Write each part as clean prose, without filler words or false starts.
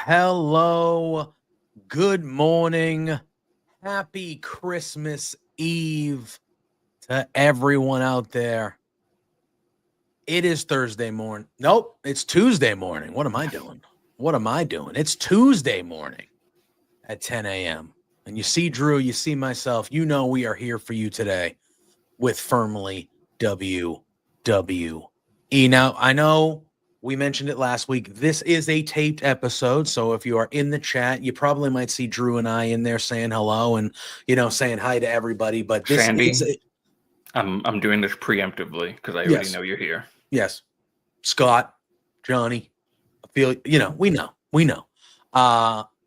Hello, good morning, happy Christmas Eve to everyone out there. It is Thursday morning. Nope, it's Tuesday morning. What am I doing? It's Tuesday morning at 10 a.m. And you see Drew, you see myself, you know we are here for you today with Firmly WWE. Now, I know we mentioned it last week. This is a taped episode, so if you are in the chat, you probably might see Drew and I in there saying hello and, saying hi to everybody. But this Sandy, I'm doing this preemptively because I already know you're here. Yes. Scott, Johnny, I feel, we know.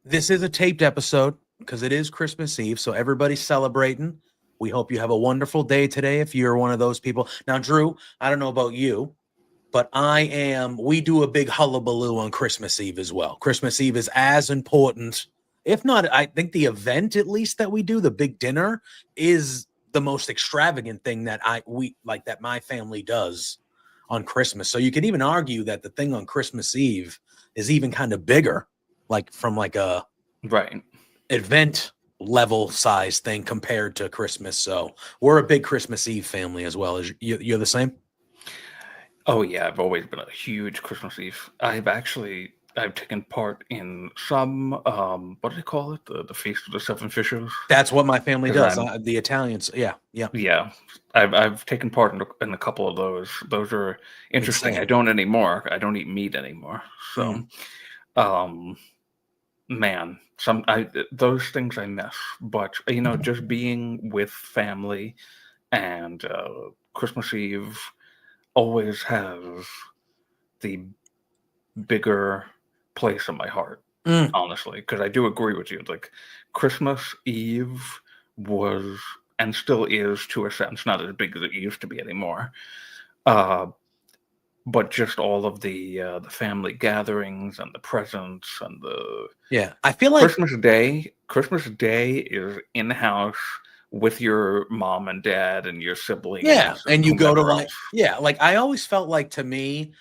This is a taped episode because it is Christmas Eve, so everybody's celebrating. We hope you have a wonderful day today if you're one of those people. Now, Drew, I don't know about you, but we do a big hullabaloo on Christmas Eve as well. Christmas Eve is as important, if not, I think the event at least that we do, the big dinner, is the most extravagant thing that my family does on Christmas. So you could even argue that the thing on Christmas Eve is even kind of bigger, from a event level size thing compared to Christmas. So we're a big Christmas Eve family as well. You're the same? Oh yeah, I've always been a huge Christmas Eve. I've taken part in some what do they call it? The Feast of the Seven Fishes. That's what my family does. The Italians, yeah. I've taken part in a couple of those. Those are interesting. Insane. I don't anymore. I don't eat meat anymore. So, man, those things I miss. But just being with family and Christmas Eve always has the bigger place in my heart, honestly, because I do agree with you. Like, Christmas Eve was and still is, to a sense, not as big as it used to be anymore. But just all of the family gatherings and the presents and I feel like Christmas Day is in house with your mom and dad and your siblings. Yeah, and you go to I always felt like, to me,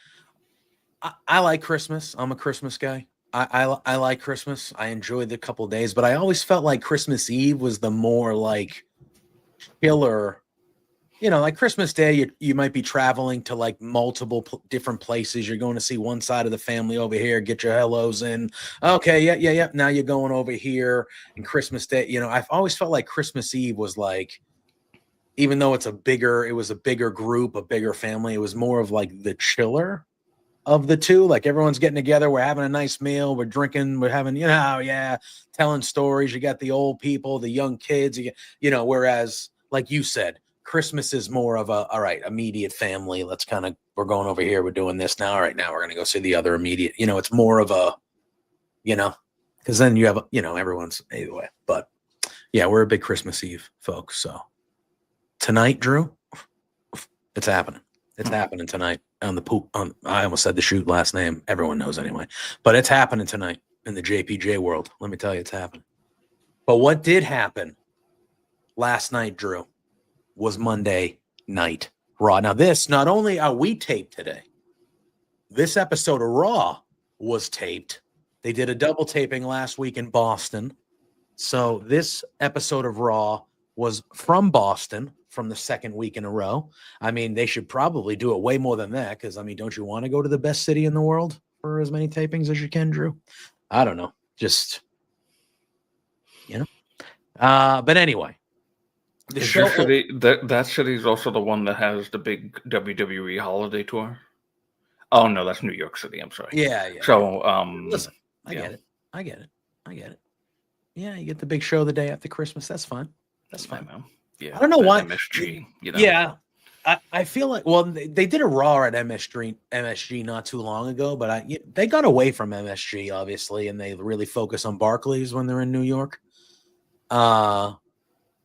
I like Christmas. I'm a Christmas guy. I like Christmas. I enjoy the couple of days, but I always felt like Christmas Eve was the more killer. Like Christmas Day, you might be traveling to multiple different places. You're going to see one side of the family over here, get your hellos in. Okay, yeah. Now you're going over here. And Christmas Day, I've always felt like Christmas Eve was even though it was a bigger group, a bigger family, it was more of the chiller of the two. Like, everyone's getting together, we're having a nice meal, we're drinking, we're having, telling stories. You got the old people, the young kids, whereas, like you said, Christmas is more of all right, immediate family. We're going over here. We're doing this now. All right, now we're going to go see the other immediate, it's more of a, because then you have, everyone's either way. But yeah, we're a big Christmas Eve folks. So tonight, Drew, it's happening. It's happening tonight on the poop. I almost said the shoot last name. Everyone knows anyway, but it's happening tonight in the JPJ world. Let me tell you, it's happening. But what did happen last night, Drew, was Monday Night Raw. Now, this, not only are we taped today, this episode of Raw was taped. They did a double taping last week in Boston. So this episode of Raw was from Boston, from the second week in a row. I mean, they should probably do it way more than that, because, don't you want to go to the best city in the world for as many tapings as you can, Drew? I don't know. Just, but anyway, The Is show. your city that city is also the one that has the big WWE holiday tour? Oh no, that's New York City. I'm sorry. Yeah, yeah. So, Listen, I yeah, get it. I get it. I get it. Yeah, you get the big show the day after Christmas. That's fine. That's I fine. know. Yeah, I don't know that why. MSG. Yeah, I feel like they did a Raw at MSG not too long ago, but they got away from MSG obviously, and they really focus on Barclays when they're in New York. And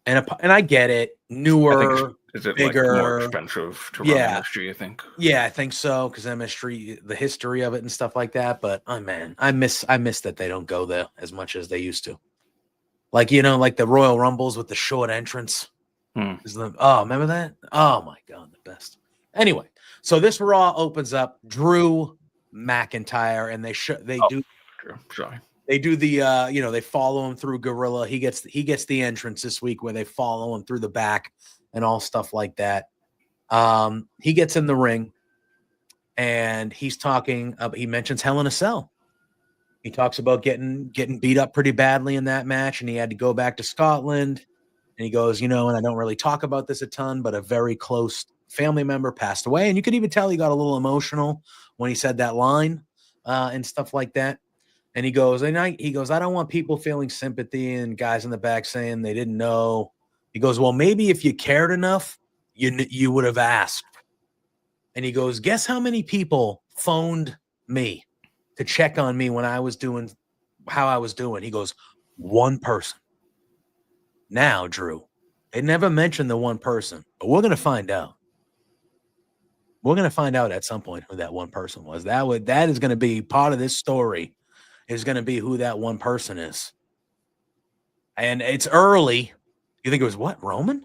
I get it, I think newer, is it like more bigger. expensive to run Yeah, MSG? I think. yeah, I think so because MSG, the history of it and stuff like that. But oh man, I miss that they don't go there as much as they used to. Like like the Royal Rumbles with the short entrance. Remember that? Oh my god, the best. Anyway, so this Raw opens up Drew McIntyre, and Sorry. they do the they follow him through Gorilla. He gets the entrance this week where they follow him through the back and all stuff like that. He gets in the ring and he's talking. He mentions Hell in a Cell. He talks about getting beat up pretty badly in that match, and he had to go back to Scotland. And he goes, and I don't really talk about this a ton, but a very close family member passed away. And you could even tell he got a little emotional when he said that line and stuff like that. And he goes, I don't want people feeling sympathy and guys in the back saying they didn't know. He goes, well, maybe if you cared enough, you would have asked. And he goes, guess how many people phoned me to check on me when I was doing how I was doing? He goes, one person. Now, Drew, they never mentioned the one person, but we're going to find out. We're going to find out at some point who that one person was. That is going to be part of this story, is going to be who that one person is. And it's early. You think it was what, Roman?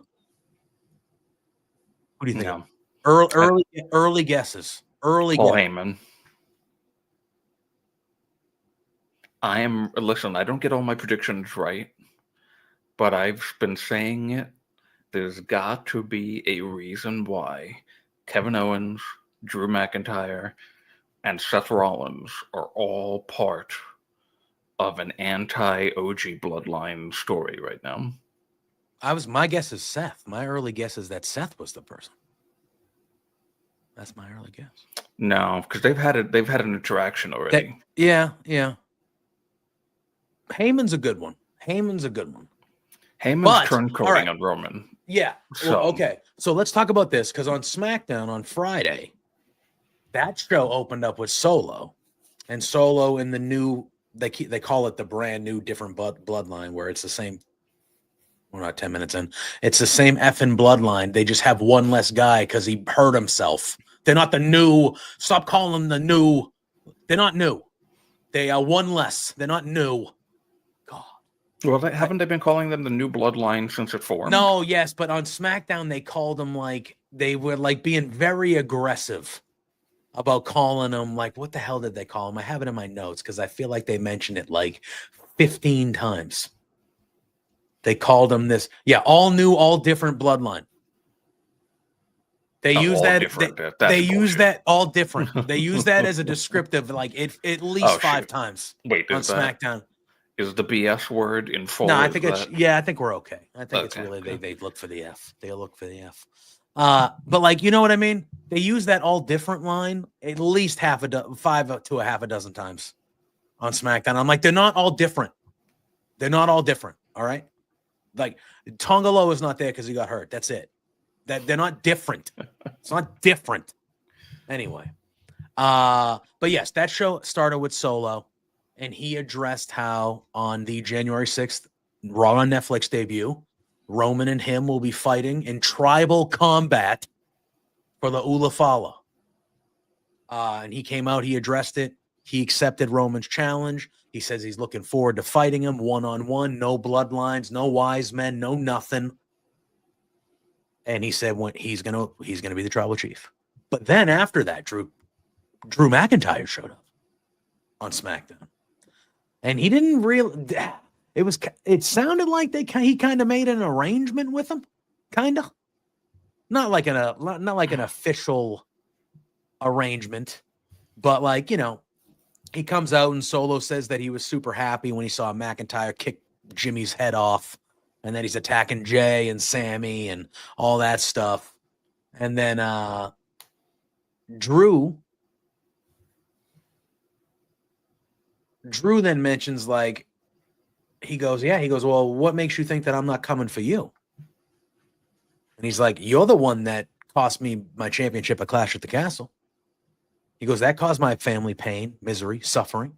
Who do you think? No. Early guesses. Early Paul guesses. Heyman. Listen, I don't get all my predictions right, but I've been saying it. There's got to be a reason why Kevin Owens, Drew McIntyre, and Seth Rollins are all part of an anti-OG bloodline story right now. My guess is Seth. My early guess is that Seth was the person. That's my early guess. No, because they've had an interaction already. Yeah. Heyman's a good one. Heyman's turncoating on Roman. Yeah. So. Well, okay. So let's talk about this, because on SmackDown on Friday, that show opened up with Solo, and Solo in the new they call it the brand new different bloodline, where it's the same. We're not 10 minutes in. It's the same effing bloodline. They just have one less guy because he hurt himself. They're not the new. Stop calling them the new. They're not new. They are one less. They're not new. God. Well, haven't they been calling them the new bloodline since it formed? No, yes, but on SmackDown they called them they were being very aggressive about calling them what the hell did they call them? I have it in my notes because I feel like they mentioned it 15 times. They called them this. Yeah, all new, all different bloodline. They use that. They use that all different. They use that as a descriptive, at least 5 times. Wait, on SmackDown. Is the BS word in full? No, I think I think we're okay. I think it's really okay. They look for the F. They look for the F. But you know what I mean? They use that all different line at least 5 to a half a dozen times on SmackDown. I'm they're not all different. They're not all different. All right. Tongalo is not there because he got hurt. That's it. They're not different. It's not different. Anyway. But yes, that show started with Solo, and he addressed how on the January 6th Raw on Netflix debut, Roman and him will be fighting in tribal combat for the Ulafala. And he came out, he addressed it. He accepted Roman's challenge. He says he's looking forward to fighting him one-on-one, no bloodlines, no wise men, no nothing. And he said he's gonna be the tribal chief. But then after that, Drew McIntyre showed up on SmackDown, and he didn't really. It sounded like he kind of made an arrangement with him, kind of, not like an official arrangement, but he comes out and Solo says that he was super happy when he saw McIntyre kick Jimmy's head off and then he's attacking Jay and Sammy and all that stuff. And then Drew then mentions, like, he goes, well, what makes you think that I'm not coming for you? And he's like, you're the one that cost me my championship at Clash at the Castle. He goes, that caused my family pain, misery, suffering.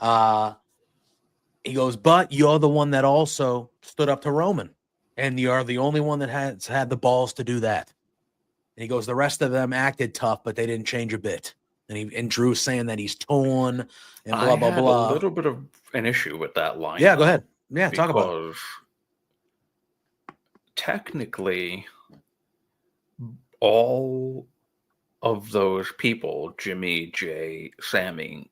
He goes, but you're the one that also stood up to Roman, and you're the only one that has had the balls to do that. And he goes, the rest of them acted tough, but they didn't change a bit. And Drew's saying that he's torn and blah, blah, blah. I had a little bit of an issue with that line. Yeah, go ahead. Yeah, talk about it. Because technically, all of those people, Jimmy, Jay, Sammy,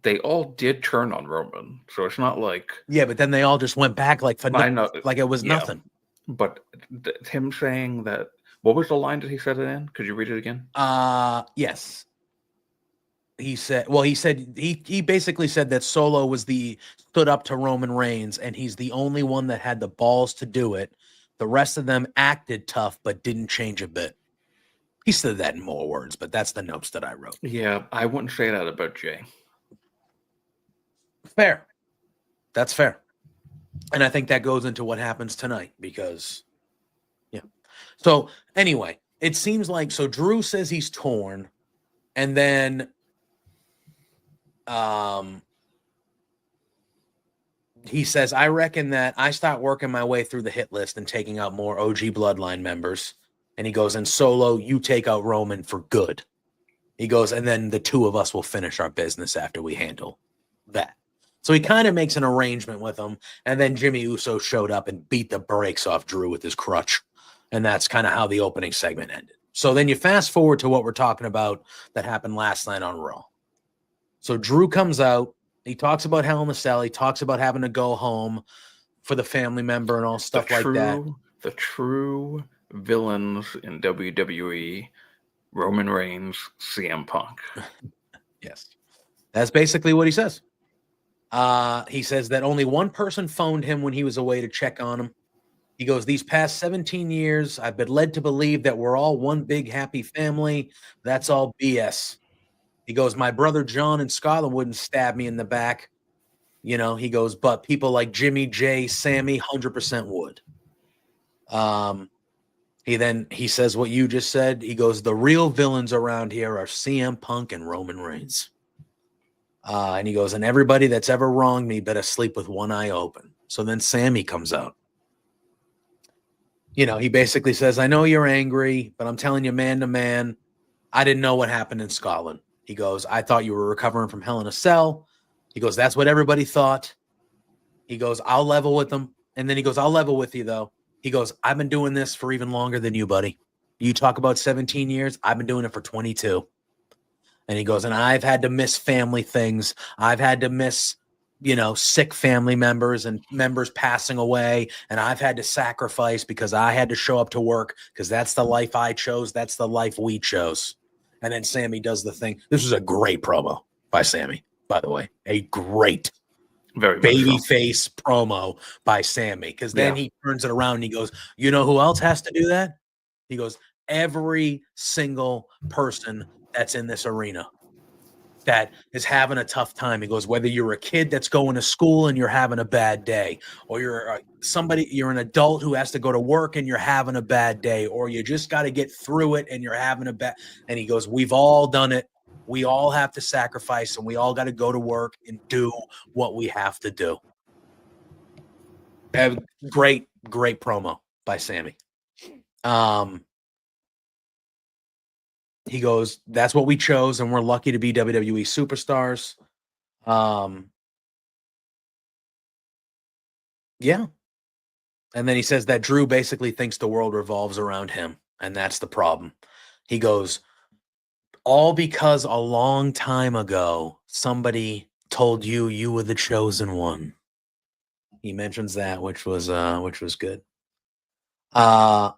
they all did turn on Roman. So it's not like... Yeah, but then they all just went back like it was nothing. But him saying that... What was the line that he said it in? Could you read it again? Yes. He basically said that Solo stood up to Roman Reigns, and he's the only one that had the balls to do it. The rest of them acted tough, but didn't change a bit. He said that in more words, but that's the notes that I wrote. Yeah, I wouldn't say that about Jay. Fair. That's fair. And I think that goes into what happens tonight because, yeah. So anyway, it seems like, so Drew says he's torn, and then he says, I reckon that I start working my way through the hit list and taking out more OG Bloodline members. And he goes, and Solo, you take out Roman for good. He goes, and then the two of us will finish our business after we handle that. So he kind of makes an arrangement with him. And then Jimmy Uso showed up and beat the brakes off Drew with his crutch. And that's kind of how the opening segment ended. So then you fast forward to what we're talking about that happened last night on Raw. So Drew comes out. He talks about Hell in a Cell. He talks about having to go home for the family member and all stuff like that. The true villains in WWE, Roman Reigns, CM Punk. Yes. That's basically what he says. He says that only one person phoned him when he was away to check on him. He goes, these past 17 years, I've been led to believe that we're all one big happy family. That's all BS. He goes, my brother John in Scotland wouldn't stab me in the back. You know, he goes, but people like Jimmy, Jay, Sammy, 100% would. He says what you just said. He goes, the real villains around here are CM Punk and Roman Reigns. And he goes, and everybody that's ever wronged me better sleep with one eye open. So then Sammy comes out. You know, he basically says, I know you're angry, but I'm telling you man to man, I didn't know what happened in Scotland. He goes, I thought you were recovering from Hell in a Cell. He goes, that's what everybody thought. He goes, I'll level with them. And then he goes, I'll level with you, though. He goes, I've been doing this for even longer than you, buddy. You talk about 17 years. I've been doing it for 22. And he goes, and I've had to miss family things. I've had to miss, you know, sick family members and members passing away. And I've had to sacrifice because I had to show up to work because that's the life I chose. That's the life we chose. And then Sammy does the thing. This was a great promo by Sammy, by the way. A great babyface promo by Sammy. Because then he turns it around and he goes, you know who else has to do that? He goes, every single person that's in this arena that is having a tough time. He goes, whether you're a kid that's going to school and you're having a bad day, or you're you're an adult who has to go to work and you're having a bad day, or you just got to get through it and you're having a bad. And he goes, we've all done it. We all have to sacrifice and we all got to go to work and do what we have to do. Great promo by Sammy. He goes, that's what we chose, and we're lucky to be WWE superstars. Yeah. And then he says that Drew basically thinks the world revolves around him, and that's the problem. He goes, all because a long time ago, somebody told you you were the chosen one. He mentions that, which was good. And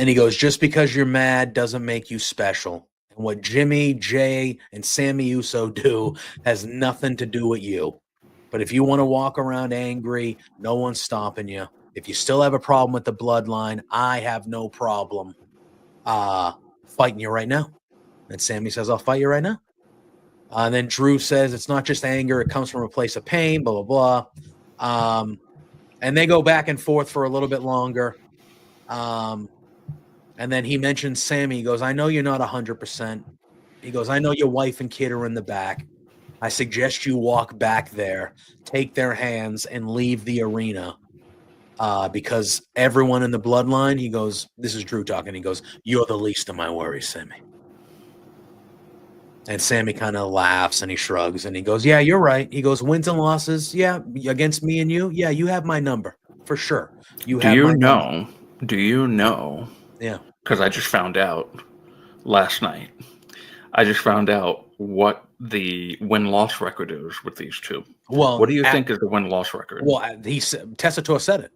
he goes, just because you're mad doesn't make you special. And what Jimmy, Jay, and Sammy Uso do has nothing to do with you. But if you want to walk around angry, no one's stopping you. if you still have a problem with the bloodline, I have no problem fighting you right now. And Sammy says, I'll fight you right now. And then Drew says it's not just anger, it comes from a place of pain, blah, blah, blah. And they go back and forth for a little bit longer. And then he mentions Sammy. He goes, I know you're not 100%. He goes, I know your wife and kid are in the back. I suggest you walk back there, take their hands, and leave the arena because everyone in the bloodline, he goes, this is Drew talking. He goes, you're the least of my worries, Sammy. And Sammy kind of laughs and he shrugs and he goes, yeah, you're right. He goes, wins and losses. Yeah, against me and you. Yeah, you have my number for sure. Do you know? Yeah. Because I just found out last night. I just found out what the win-loss record is with these two. Well, what do you think is the win-loss record? Well, Tessitore said it.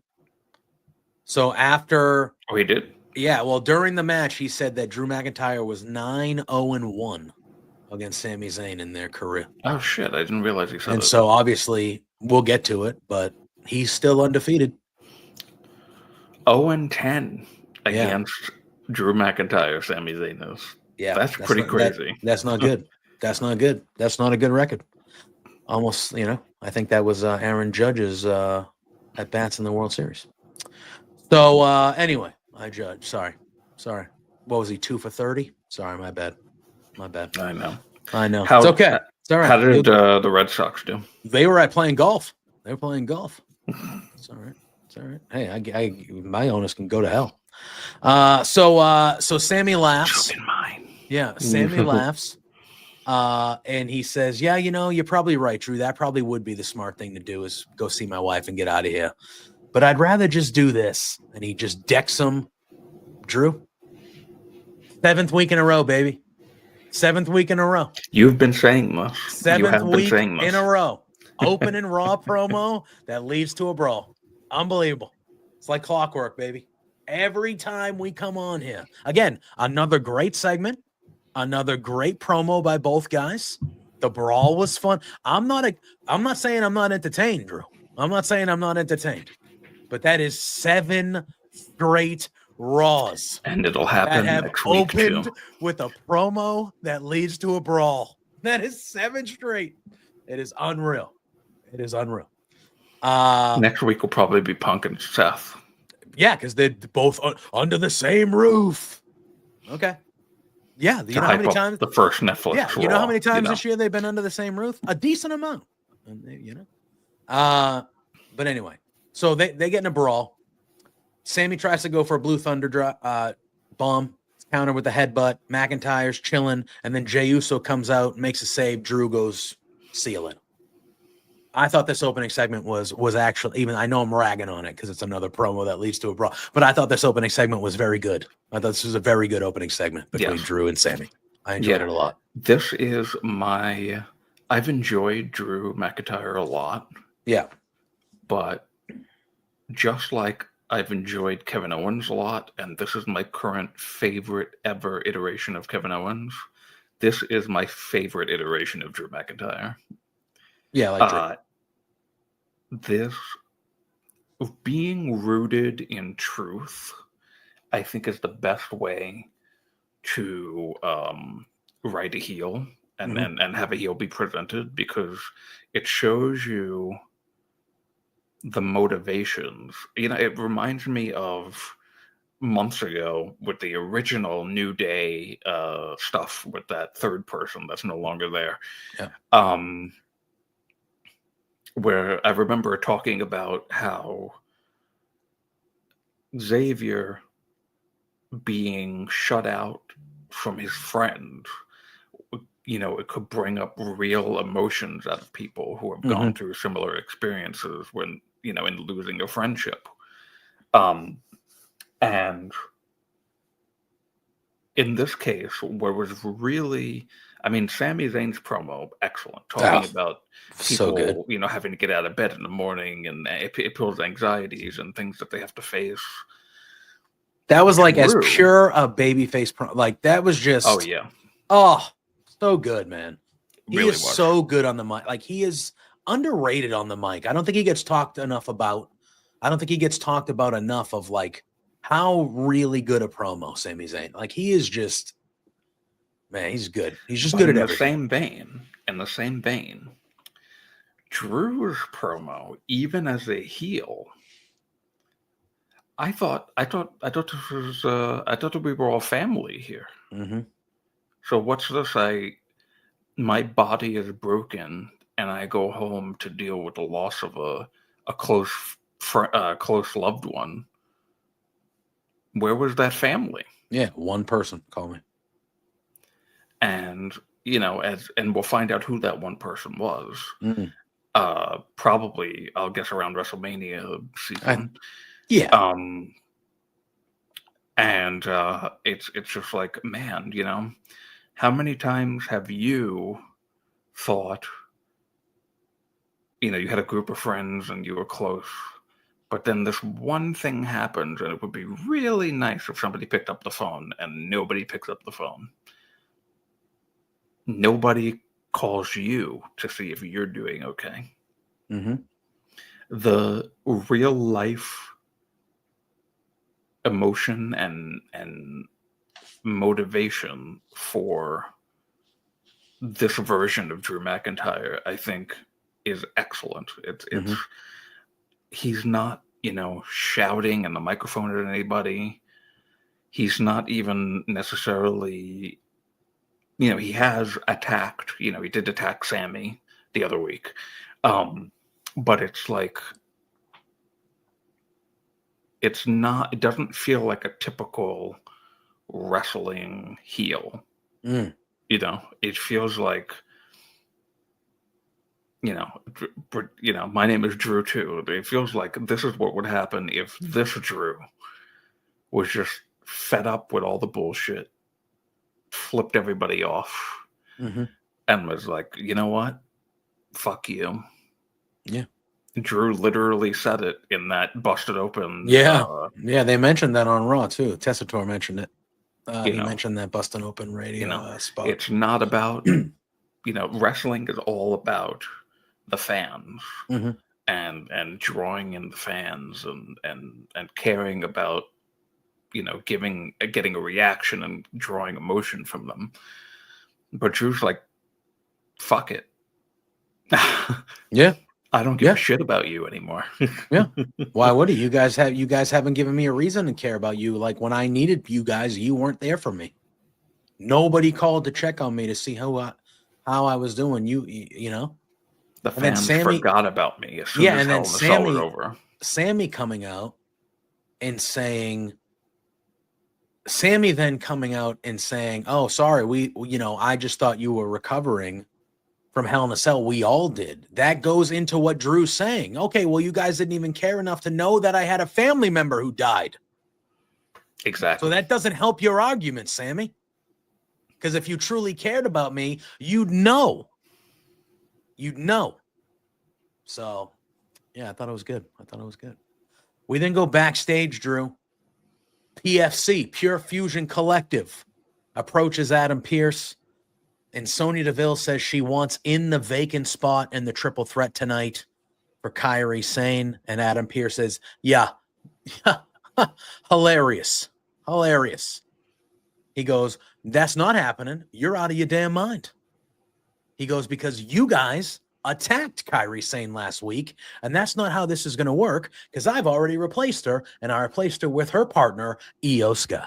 So after... Oh, he did? Yeah, well, during the match, he said that Drew McIntyre was 9-0-1 against Sami Zayn in their career. Oh, shit. I didn't realize he said that. And so, obviously, we'll get to it, but he's still undefeated. 0-10 against Drew McIntyre, Sami Zayn is. Yeah, that's pretty crazy. That's not good. That's not good. That's not a good record. Almost, I think that was Aaron Judge's at bats in the World Series. So, anyway, I judge. Sorry. What was he, 2 for 30? Sorry, my bad. I know. It's okay. It's all right. How did the Red Sox do? They were playing golf. It's all right. Hey, my owners can go to hell. So Sammy laughs. Joke in mine. Yeah, Sammy laughs. And he says, yeah, you're probably right, Drew. That probably would be the smart thing to do is go see my wife and get out of here. But I'd rather just do this. And he just decks him. Drew, 7th week in a row, baby. 7th week in a row. You've been saying this. 7th week in a row. Opening Raw promo that leads to a brawl. Unbelievable. It's like clockwork, baby. Every time we come on here. Again, another great segment. Another great promo by both guys. The brawl was fun. I'm not saying I'm not entertained, Drew. I'm not saying I'm not entertained. But that is 7 straight Raws. And it'll happen that have next week opened too. with a promo that leads to a brawl. That is 7 straight. It is unreal. Next week will probably be Punk and Seth. Yeah, because they're both under the same roof. Okay. Yeah, you know how many times the first Netflix. Yeah, you know how many times this year they've been under the same roof? A decent amount. And but anyway, so they get in a brawl. Sammy tries to go for a Blue Thunder bomb. It's countered with a headbutt. McIntyre's chilling, and then Jey Uso comes out, makes a save. Drew goes, see you later. I thought this opening segment was actually, even I know I'm ragging on it because it's another promo that leads to a brawl, but I thought this opening segment was very good. I thought this was a very good opening segment between Drew and Sammy. I enjoyed it a lot. This is I've enjoyed Drew McIntyre a lot. Yeah. But just like I've enjoyed Kevin Owens a lot, and this is my current favorite ever iteration of Kevin Owens, this is my favorite iteration of Drew McIntyre. Yeah, like this being rooted in truth, I think is the best way to write a heel and and have a heel be presented, because it shows you the motivations. It reminds me of months ago with the original New Day stuff with that third person that's no longer there. Yeah. Where I remember talking about how Xavier being shut out from his friend, it could bring up real emotions out of people who have gone through similar experiences when, in losing a friendship. And in this case, where was really, Sami Zayn's promo, excellent. Talking about people, so good. Having to get out of bed in the morning, and people's anxieties and things that they have to face. That was like as pure a babyface promo. Like that was just. Oh yeah. Oh, so good, man. He really is so good on the mic. Like he is underrated on the mic. I don't think he gets talked enough about I don't think he gets talked about enough of like how really good a promo Sami Zayn. Like he is just, man, he's good. He's just good at everything. In the same vein, Drew's promo, even as a heel, I thought this was I thought that we were all family here. Mm-hmm. So what's this? My body is broken, and I go home to deal with the loss of a close loved one. Where was that family? Yeah, one person. Call me. And and we'll find out who that one person was. Mm-hmm. Probably, I'll guess around WrestleMania season. Yeah. And it's just like, man, how many times have you thought, you had a group of friends and you were close, but then this one thing happens and it would be really nice if somebody picked up the phone, and nobody picks up the phone. Nobody calls you to see if you're doing okay. Mm-hmm. The real life emotion and motivation for this version of Drew McIntyre, I think, is excellent. It's he's not, shouting in the microphone at anybody. He's not even necessarily, he has attacked, he did attack Sammy the other week. But it's like, it doesn't feel like a typical wrestling heel. It feels like, my name is Drew too. It feels like this is what would happen if this Drew was just fed up with all the bullshit, flipped everybody off, and was like, you know what? Fuck you. Yeah. Drew literally said it in that Busted Open. Yeah. They mentioned that on Raw too. Tessitore mentioned it. He mentioned that Busted Open radio spot. It's not about, wrestling is all about the fans and drawing in the fans and caring about, getting a reaction and drawing emotion from them. But Drew's like, fuck it. Yeah. I don't give a shit about you anymore. Yeah. Why would he? You guys haven't given me a reason to care about you. Like when I needed you guys, you weren't there for me. Nobody called to check on me to see how I was doing. You know. The fans forgot about me as soon as Hell in the Cell was over. Sammy coming out and saying, Sammy then coming out and saying, "Oh, sorry, I just thought you were recovering from Hell in a Cell. We all did." That goes into what Drew's saying. Okay, well, you guys didn't even care enough to know that I had a family member who died. Exactly. So that doesn't help your argument, Sammy. Because if you truly cared about me, you'd know. You'd know. So, yeah, I thought it was good. We then go backstage, Drew. PFC, Pure Fusion Collective, approaches Adam Pearce. And Sonya Deville says she wants in the vacant spot in the triple threat tonight for Kairi Sane. And Adam Pearce says, yeah, hilarious. He goes, that's not happening. You're out of your damn mind. He goes, because you guys attacked Kairi Sane last week, and that's not how this is going to work, because I've already replaced her, and I replaced her with her partner, Io Sky.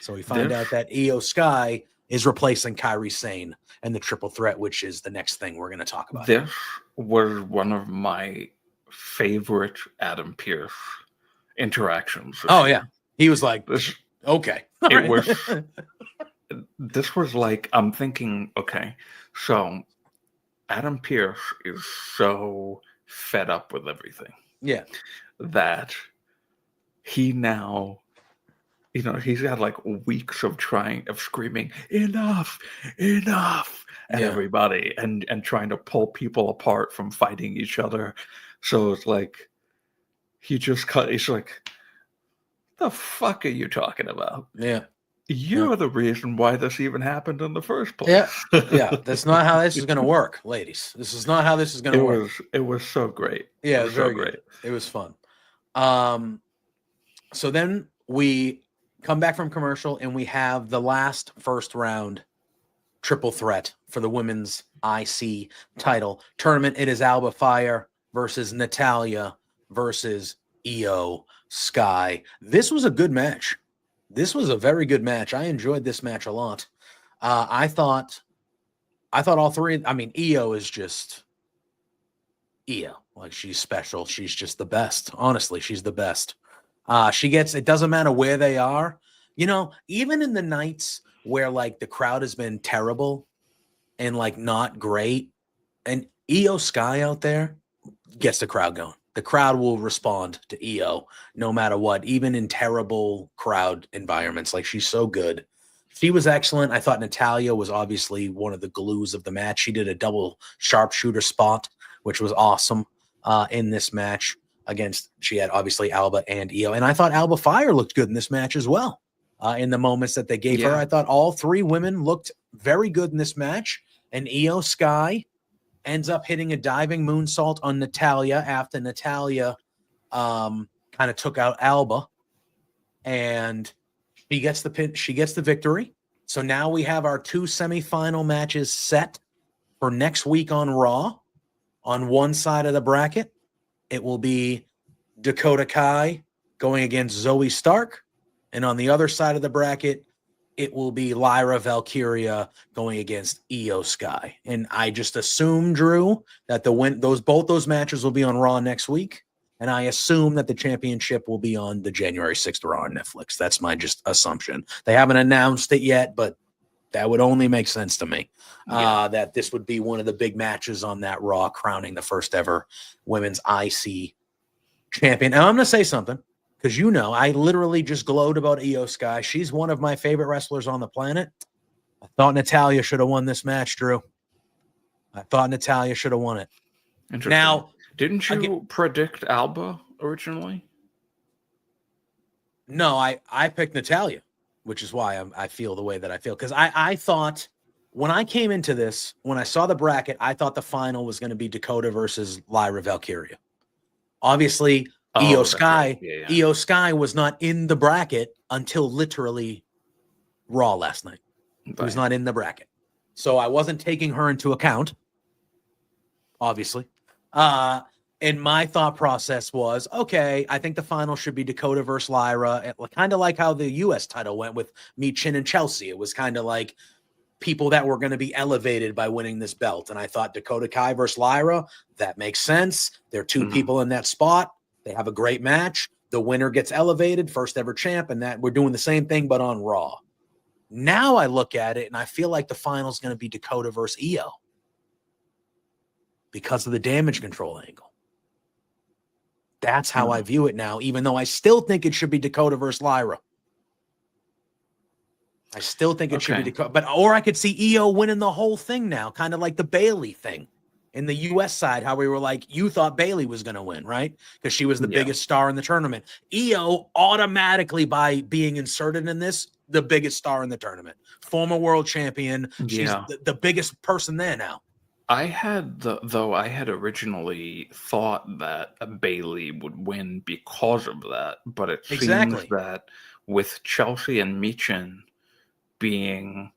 So we find out that Io Sky is replacing Kairi Sane and the triple threat, which is the next thing we're going to talk about. This was one of my favorite Adam Pearce interactions. Oh, yeah. He was like, okay. This was like, I'm thinking, okay, so Adam Pearce is so fed up with everything. Yeah. That he now, he's had like weeks of screaming, enough at everybody and trying to pull people apart from fighting each other. So it's like, he's like, the fuck are you talking about? Yeah. You're the reason why this even happened in the first place. Yeah. That's not how this is going to work, ladies. This is not how this is going to work. It was so great. Yeah, it was very great. It was fun. So then we come back from commercial and we have the last first round triple threat for the women's IC title tournament. It is Alba Fire versus Natalia versus Io Sky. This was a good match. This was a very good match. I enjoyed this match a lot. I thought all three. I mean, Io is just Io. Like, she's special. She's just the best. Honestly, she's the best. It doesn't matter where they are. You know, even in the nights where like the crowd has been terrible and like not great, and Io Sky out there gets the crowd going. The crowd will respond to Io no matter what, even in terrible crowd environments. Like, she's so good. She was excellent. I thought Natalia was obviously one of the glues of the match. She did a double sharpshooter spot, which was awesome in this match. She had obviously Alba and Io. And I thought Alba Fire looked good in this match as well. In the moments that they gave her, I thought all three women looked very good in this match. And Io Sky ends up hitting a diving moonsault on Natalia after Natalia kind of took out Alba. And she gets the pin. She gets the victory. So now we have our two semifinal matches set for next week on Raw. On one side of the bracket, it will be Dakota Kai going against Zoe Stark. And on the other side of the bracket, it will be Lyra Valkyria going against Io Sky. And I just assume, Drew, that both those matches will be on Raw next week. And I assume that the championship will be on the January 6th Raw on Netflix. That's my just assumption. They haven't announced it yet, but that would only make sense to me. That this would be one of the big matches on that Raw, crowning the first ever women's IC champion. Now, I'm going to say something, because I literally just glowed about Io Sky. She's one of my favorite wrestlers on the planet. I thought Natalia should have won this match, Drew. I thought Natalia should have won it. Now, didn't you predict Alba originally? No, I picked Natalia, which is why I feel the way that I feel. Because I thought when I came into this, when I saw the bracket, I thought the final was going to be Dakota versus Lyra Valkyria. Obviously, Io Sky, right. Io Sky was not in the bracket until literally Raw last night. Right. It was not in the bracket. So I wasn't taking her into account, obviously. And my thought process was, okay, I think the final should be Dakota versus Lyra, kind of like how the U.S. title went with Michin and Chelsea. It was kind of like people that were going to be elevated by winning this belt. And I thought Dakota Kai versus Lyra, that makes sense. There are two people in that spot. They have a great match. The winner gets elevated, first ever champ, and that we're doing the same thing, but on Raw. Now I look at it and I feel like the final is going to be Dakota versus Io because of the damage control angle. That's how I view it now, even though I still think it should be Dakota versus Lyra. I still think it should be Dakota, or I could see Io winning the whole thing now, kind of like the Bayley thing in the U.S. side, how we were like, you thought Bayley was going to win, right? Because she was the biggest star in the tournament. Io automatically, by being inserted in this, the biggest star in the tournament, former world champion. She's the biggest person there now. I had originally thought that Bayley would win because of that, but it seems that with Chelsea and Michin being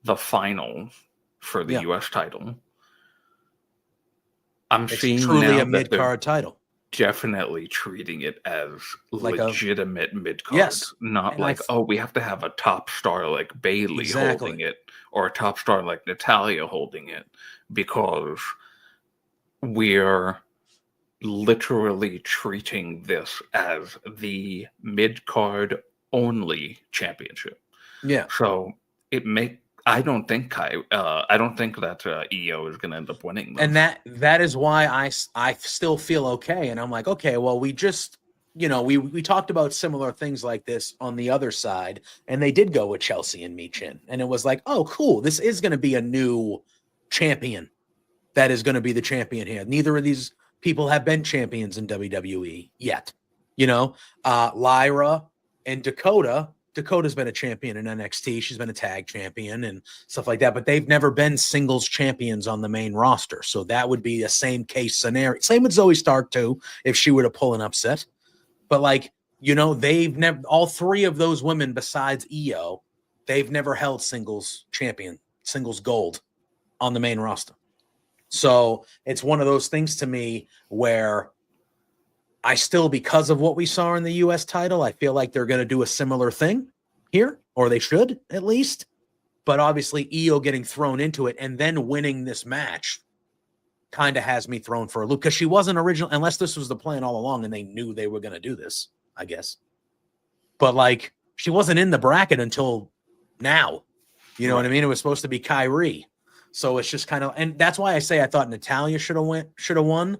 the final for the U.S. title, it's seeing truly now a mid-card title. Definitely treating it as like legitimate mid-card, not like, we have to have a top star like Bayley holding it or a top star like Natalia holding it, because we're literally treating this as the mid-card only championship. Yeah. So I don't think that Io is going to end up winning this. And that is why I still feel okay. And I'm like, okay, well, we just, we talked about similar things like this on the other side, and they did go with Chelsea and Michin. And it was like, oh, cool. This is going to be a new champion that is going to be the champion here. Neither of these people have been champions in WWE yet. Lyra and Dakota's been a champion in NXT. She's been a tag champion and stuff like that, but they've never been singles champions on the main roster. So that would be a same case scenario. Same with Zoe Stark too, if she were to pull an upset. But like, they've never, all three of those women besides Io, they've never held singles gold on the main roster. So it's one of those things to me where I still, because of what we saw in the US title, I feel like they're going to do a similar thing here, or they should at least. But obviously Io getting thrown into it and then winning this match kind of has me thrown for a loop, because she wasn't original, unless this was the plan all along and they knew they were going to do this, I guess. But like, she wasn't in the bracket until now. You know what I mean? It was supposed to be Kyrie. So it's just kind of, and that's why I say I thought Natalya should have won,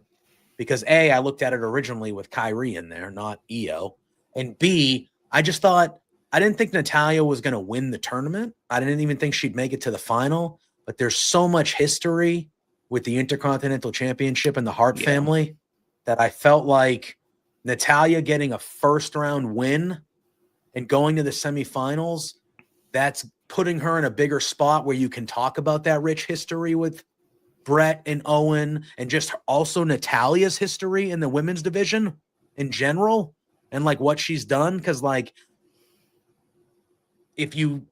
because A, I looked at it originally with Kyrie in there, not Io. And B, I didn't think Natalya was going to win the tournament. I didn't even think she'd make it to the final, but there's so much history with the Intercontinental Championship and the Hart family that I felt like Natalya getting a first round win and going to the semifinals, that's putting her in a bigger spot where you can talk about that rich history with Brett and Owen, and just also Natalya's history in the women's division in general, and like what she's done. Because like, if you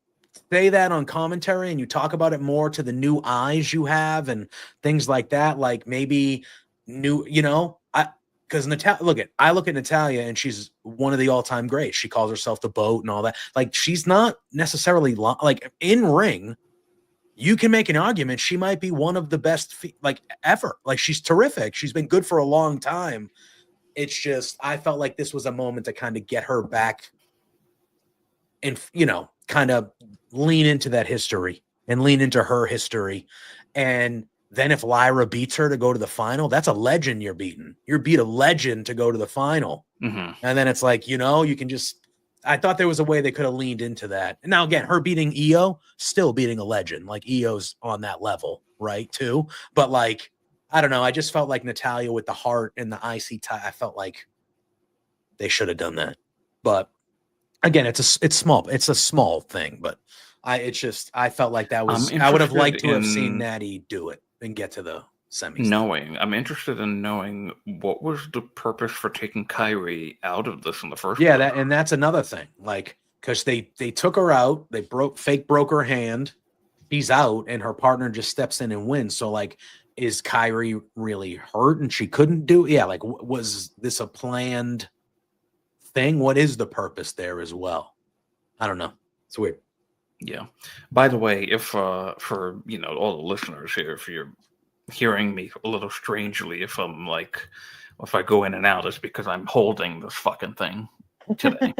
say that on commentary and you talk about it more to the new eyes you have and things like that, like maybe because I look at Natalya and she's one of the all-time greats. She calls herself the GOAT and all that. Like, she's not necessarily like in ring. You can make an argument she might be one of the best like ever. Like, she's terrific. She's been good for a long time. It's just, I felt like this was a moment to kind of get her back and, kind of lean into that history and lean into her history. And then if Lyra beats her to go to the final, that's a legend you're beating. You beat a legend to go to the final. Mm-hmm. And then it's like, you can just, I thought there was a way they could have leaned into that. And now again, her beating Io, still beating a legend. Like, Io's on that level, right, too. But like, I don't know. I just felt like Natalya with the Hart and the IC tie, I felt like they should have done that. But again, it's small. It's a small thing, but I felt like that was, I would have liked to have seen Natty do it and get to the semis. I'm interested in knowing what was the purpose for taking Kyrie out of this in the first place. Yeah, and that's another thing. Like, because they took her out, they broke her hand, she's out, and her partner just steps in and wins. So like, is Kyrie really hurt and she couldn't do? Yeah, like, was this a planned thing? What is the purpose there as well? I don't know. It's weird. Yeah. By the way, if for all the listeners here, if you're hearing me a little strangely, if I go in and out, it's because I'm holding this fucking thing today,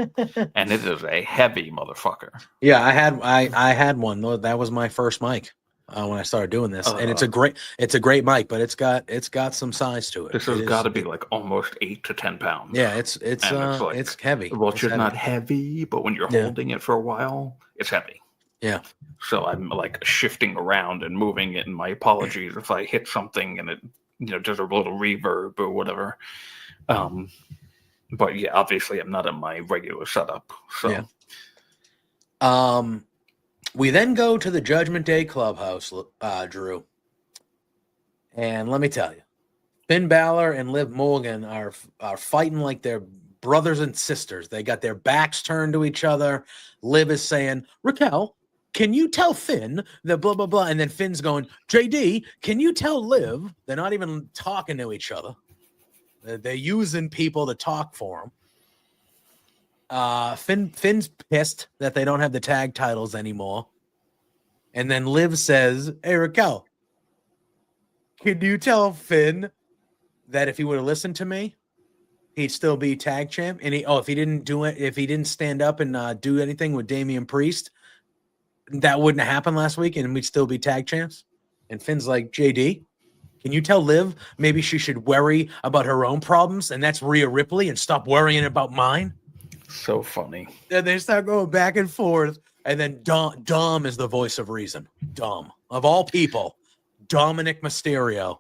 and it is a heavy motherfucker. Yeah, I had one. That was my first mic when I started doing this, and it's a great mic, but it's got some size to it. This has got to be like almost 8 to 10 pounds. Yeah, it's heavy. Well, it's just not heavy, but when you're holding it for a while, it's heavy. Yeah. So I'm like shifting around and moving it, and my apologies if I hit something and it, does a little reverb or whatever. But yeah, obviously I'm not in my regular setup. So yeah. We then go to the Judgment Day Clubhouse, Drew. And let me tell you, Finn Balor and Liv Morgan are fighting like they're brothers and sisters. They got their backs turned to each other. Liv is saying, Raquel, can you tell Finn that blah, blah, blah? And then Finn's going, JD, can you tell Liv? They're not even talking to each other. They're using people to talk for them. Finn's pissed that they don't have the tag titles anymore. And then Liv says, hey, Raquel, can you tell Finn that if he would have listened to me, he'd still be tag champ? And if he didn't stand up and do anything with Damian Priest, that wouldn't have happened last week, and we'd still be tag champs. And Finn's like, JD, can you tell Liv maybe she should worry about her own problems, and that's Rhea Ripley, and stop worrying about mine? So funny. And they start going back and forth, and then Dom is the voice of reason. Dom, of all people, Dominic Mysterio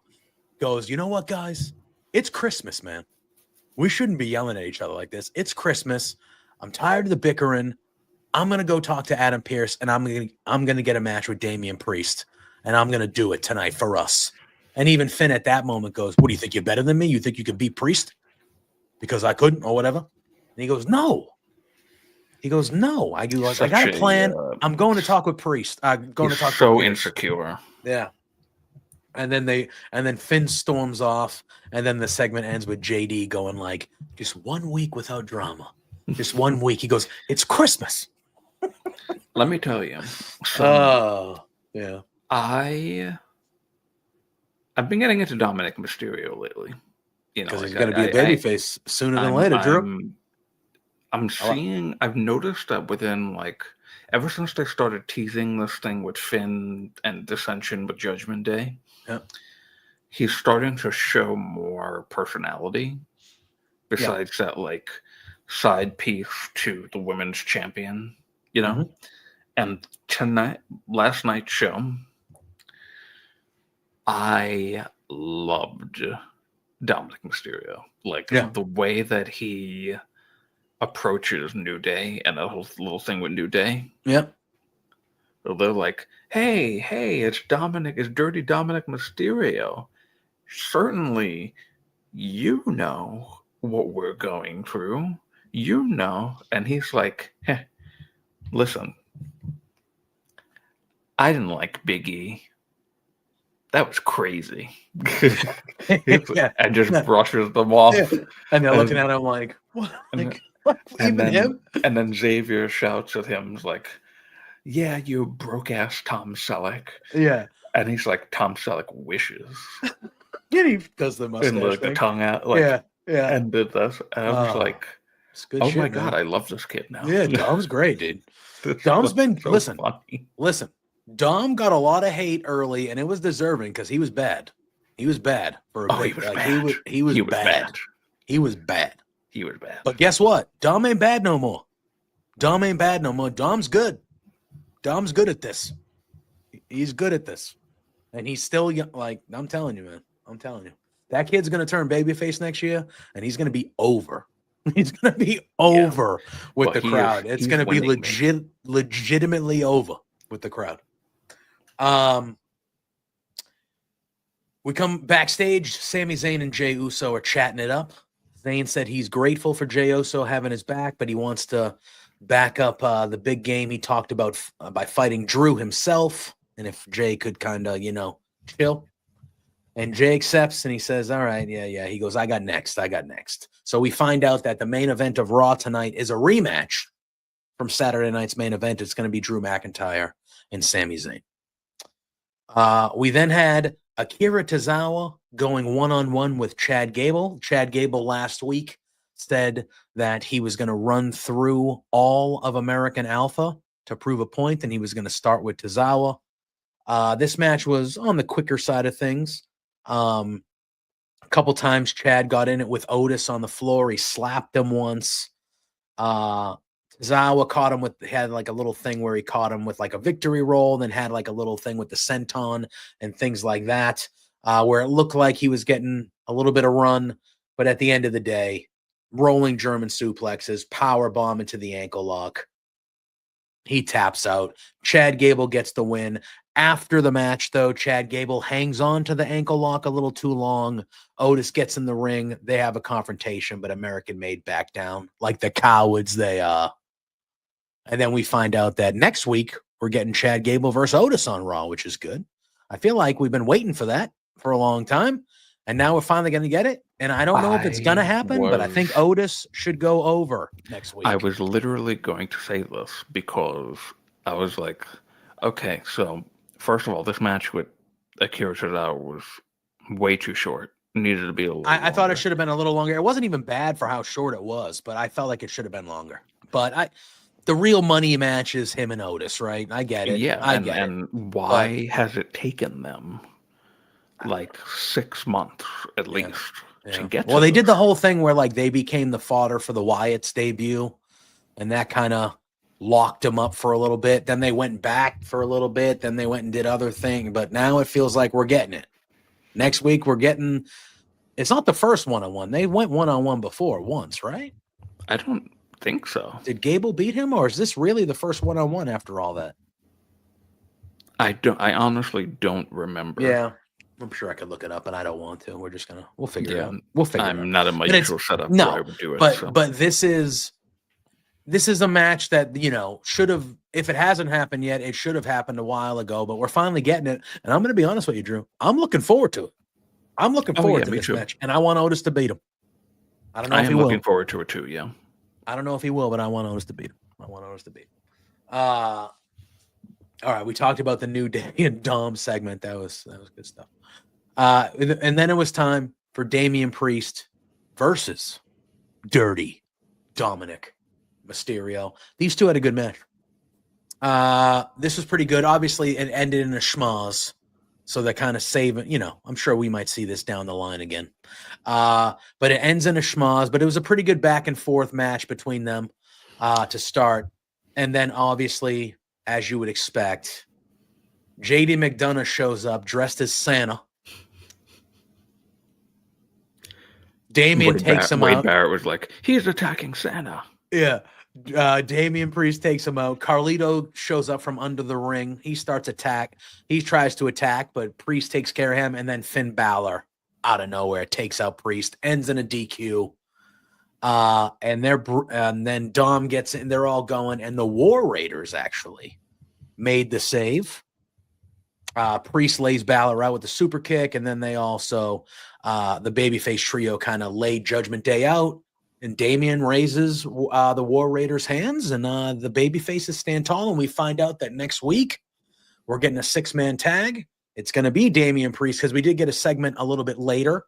goes, you know what, guys? It's Christmas, man. We shouldn't be yelling at each other like this. It's Christmas. I'm tired of the bickering. I'm going to go talk to Adam Pearce, and I'm going to get a match with Damian Priest, and I'm going to do it tonight for us. And even Finn at that moment goes, what, do you think you're better than me? You think you could beat Priest because I couldn't or whatever? And he goes, no. He goes, no. I go, like, I Such got a plan. a, I'm going to talk with Priest. I'm going to he's talk so with Pierce. insecure. Yeah. And then Finn storms off, and then the segment ends with JD going like, just 1 week without drama. Just 1 week. He goes, it's Christmas. Let me tell you. Oh, yeah. I've been getting into Dominic Mysterio lately. Because he's going to be a babyface sooner than later, Drew. I'm seeing. I've noticed that within like ever since they started teasing this thing with Finn and dissension with Judgment Day, he's starting to show more personality. Besides that, like side piece to the women's champion, you know. And last night's show, I loved Dominic Mysterio. Like the way that he approaches New Day and the whole little thing with New Day. Yep. They're like, hey, it's Dirty Dominic Mysterio. Certainly, you know what we're going through. You know. And he's like, listen, I didn't like Big E. That was crazy. And just brushes them off. Yeah. And they're looking at him like, what? Like, and then Xavier shouts at him, like, yeah, you broke ass Tom Selleck. Yeah. And he's like, Tom Selleck wishes. Yeah, he does the mustache and like thing. the tongue out. Like, yeah. And did this. And I was like, oh shit, my God, man. I love this kid now. Yeah, Dom's great, dude. Dom's been, so listen. Funny. Dom got a lot of hate early, and it was deserving because he was bad. He was bad for a bit. He was bad. He was bad. He was bad. He was bad. But guess what? Dom ain't bad no more. Dom's good. Dom's good at this. He's good at this. And he's still young. Like, I'm telling you, man. I'm telling you. That kid's going to turn babyface next year, and he's going to be over. He's going to be over with the crowd. It's going to be legitimately over with the crowd. We come backstage. Sami Zayn and Jey Uso are chatting it up. Zayn said he's grateful for Jey Uso having his back, but he wants to back up the big game he talked about by fighting Drew himself, and if Jey could kind of, chill. And Jey accepts, and he says, all right, yeah. He goes, I got next. So we find out that the main event of Raw tonight is a rematch from Saturday night's main event. It's going to be Drew McIntyre and Sami Zayn. We then had Akira Tozawa going one-on-one with Chad Gable. Chad Gable last week said that he was going to run through all of American Alpha to prove a point, and he was going to start with Tozawa. This match was on the quicker side of things. A couple times Chad got in it with Otis on the floor. He slapped him once. Tozawa caught him had like a little thing where he caught him with like a victory roll, and then had like a little thing with the senton and things like that, where it looked like he was getting a little bit of run, but at the end of the day, rolling German suplexes, power bomb into the ankle lock. He taps out. Chad Gable gets the win. After the match, though, Chad Gable hangs on to the ankle lock a little too long. Otis gets in the ring. They have a confrontation, but American Made back down like the cowards they are. And then we find out that next week we're getting Chad Gable versus Otis on Raw, which is good. I feel like we've been waiting for that for a long time, and now we're finally going to get it. And I don't know if it's going to happen, but I think Otis should go over next week. I was literally going to say this because I was like, okay, so first of all, this match with Akira Tozawa was way too short. It needed to be a little I thought it should have been a little longer. It wasn't even bad for how short it was, but I felt like it should have been longer. But the real money match is him and Otis, right? I get it. Yeah, I get it. And why has it taken them like 6 months at least to get they did the whole thing where like they became the fodder for the Wyatt's debut, and that kind of locked them up for a little bit. Then they went back for a little bit. Then they went and did other things. But now it feels like we're getting it. Next week we're getting. It's not the first one-on-one. They went one-on-one before once, right? I don't think so. Did Gable beat him, or is this really the first one-on-one after all that? I honestly don't remember. Yeah. I'm sure I could look it up, but I don't want to. We'll figure it Yeah, out. We'll figure it out. I'm not in my But it's usual setup no, where I would do it. but this is a match that, should have, if it hasn't happened yet, it should have happened a while ago, but we're finally getting it. And I'm going to be honest with you, Drew. I'm looking forward to it. I'm looking forward to this match, and I want Otis to beat him. I don't know if he will. I am looking forward to it too, yeah. I don't know if he will, but I want Otis to beat him. All right, we talked about the New Day and Dom segment. That was good stuff. And then it was time for Damian Priest versus Dirty Dominic Mysterio. These two had a good match. This was pretty good. Obviously, it ended in a schmoz, so they're kind of saving. I'm sure we might see this down the line again. But it ends in a schmoz. But it was a pretty good back and forth match between them to start, and then obviously, as you would expect, JD McDonough shows up dressed as Santa. Damian takes him out. Wade Barrett was like, he's attacking Santa. Yeah. Damian Priest takes him out. Carlito shows up from under the ring. He starts attack. He tries to attack, but Priest takes care of him. And then Finn Balor out of nowhere takes out Priest, ends in a DQ. And then Dom gets in. They're all going, and the War Raiders actually made the save. Priest lays Balor out with the super kick, and then they also the babyface trio kind of laid Judgment Day out, and Damian raises the War Raiders' hands, and the babyfaces stand tall, and we find out that next week we're getting a 6-man tag. It's going to be Damian Priest, because we did get a segment a little bit later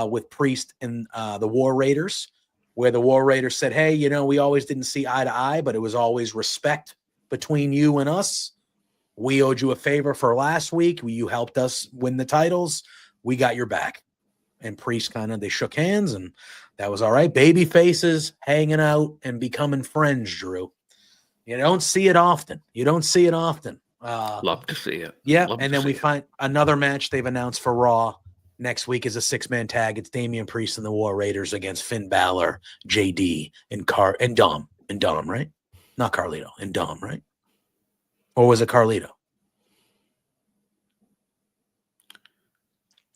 with Priest and the War Raiders, where the War Raiders said, hey, we always didn't see eye to eye, but it was always respect between you and us. We owed you a favor for last week. You helped us win the titles. We got your back. And Priest they shook hands, and that was all right. Baby faces hanging out and becoming friends, Drew. You don't see it often. Love to see it. Yeah, and then we find another match they've announced for Raw next week is a 6-man tag. It's Damian Priest and the War Raiders against Finn Balor, JD, and Dom. And Dom, right? Not Carlito. And Dom, right? Or was it Carlito?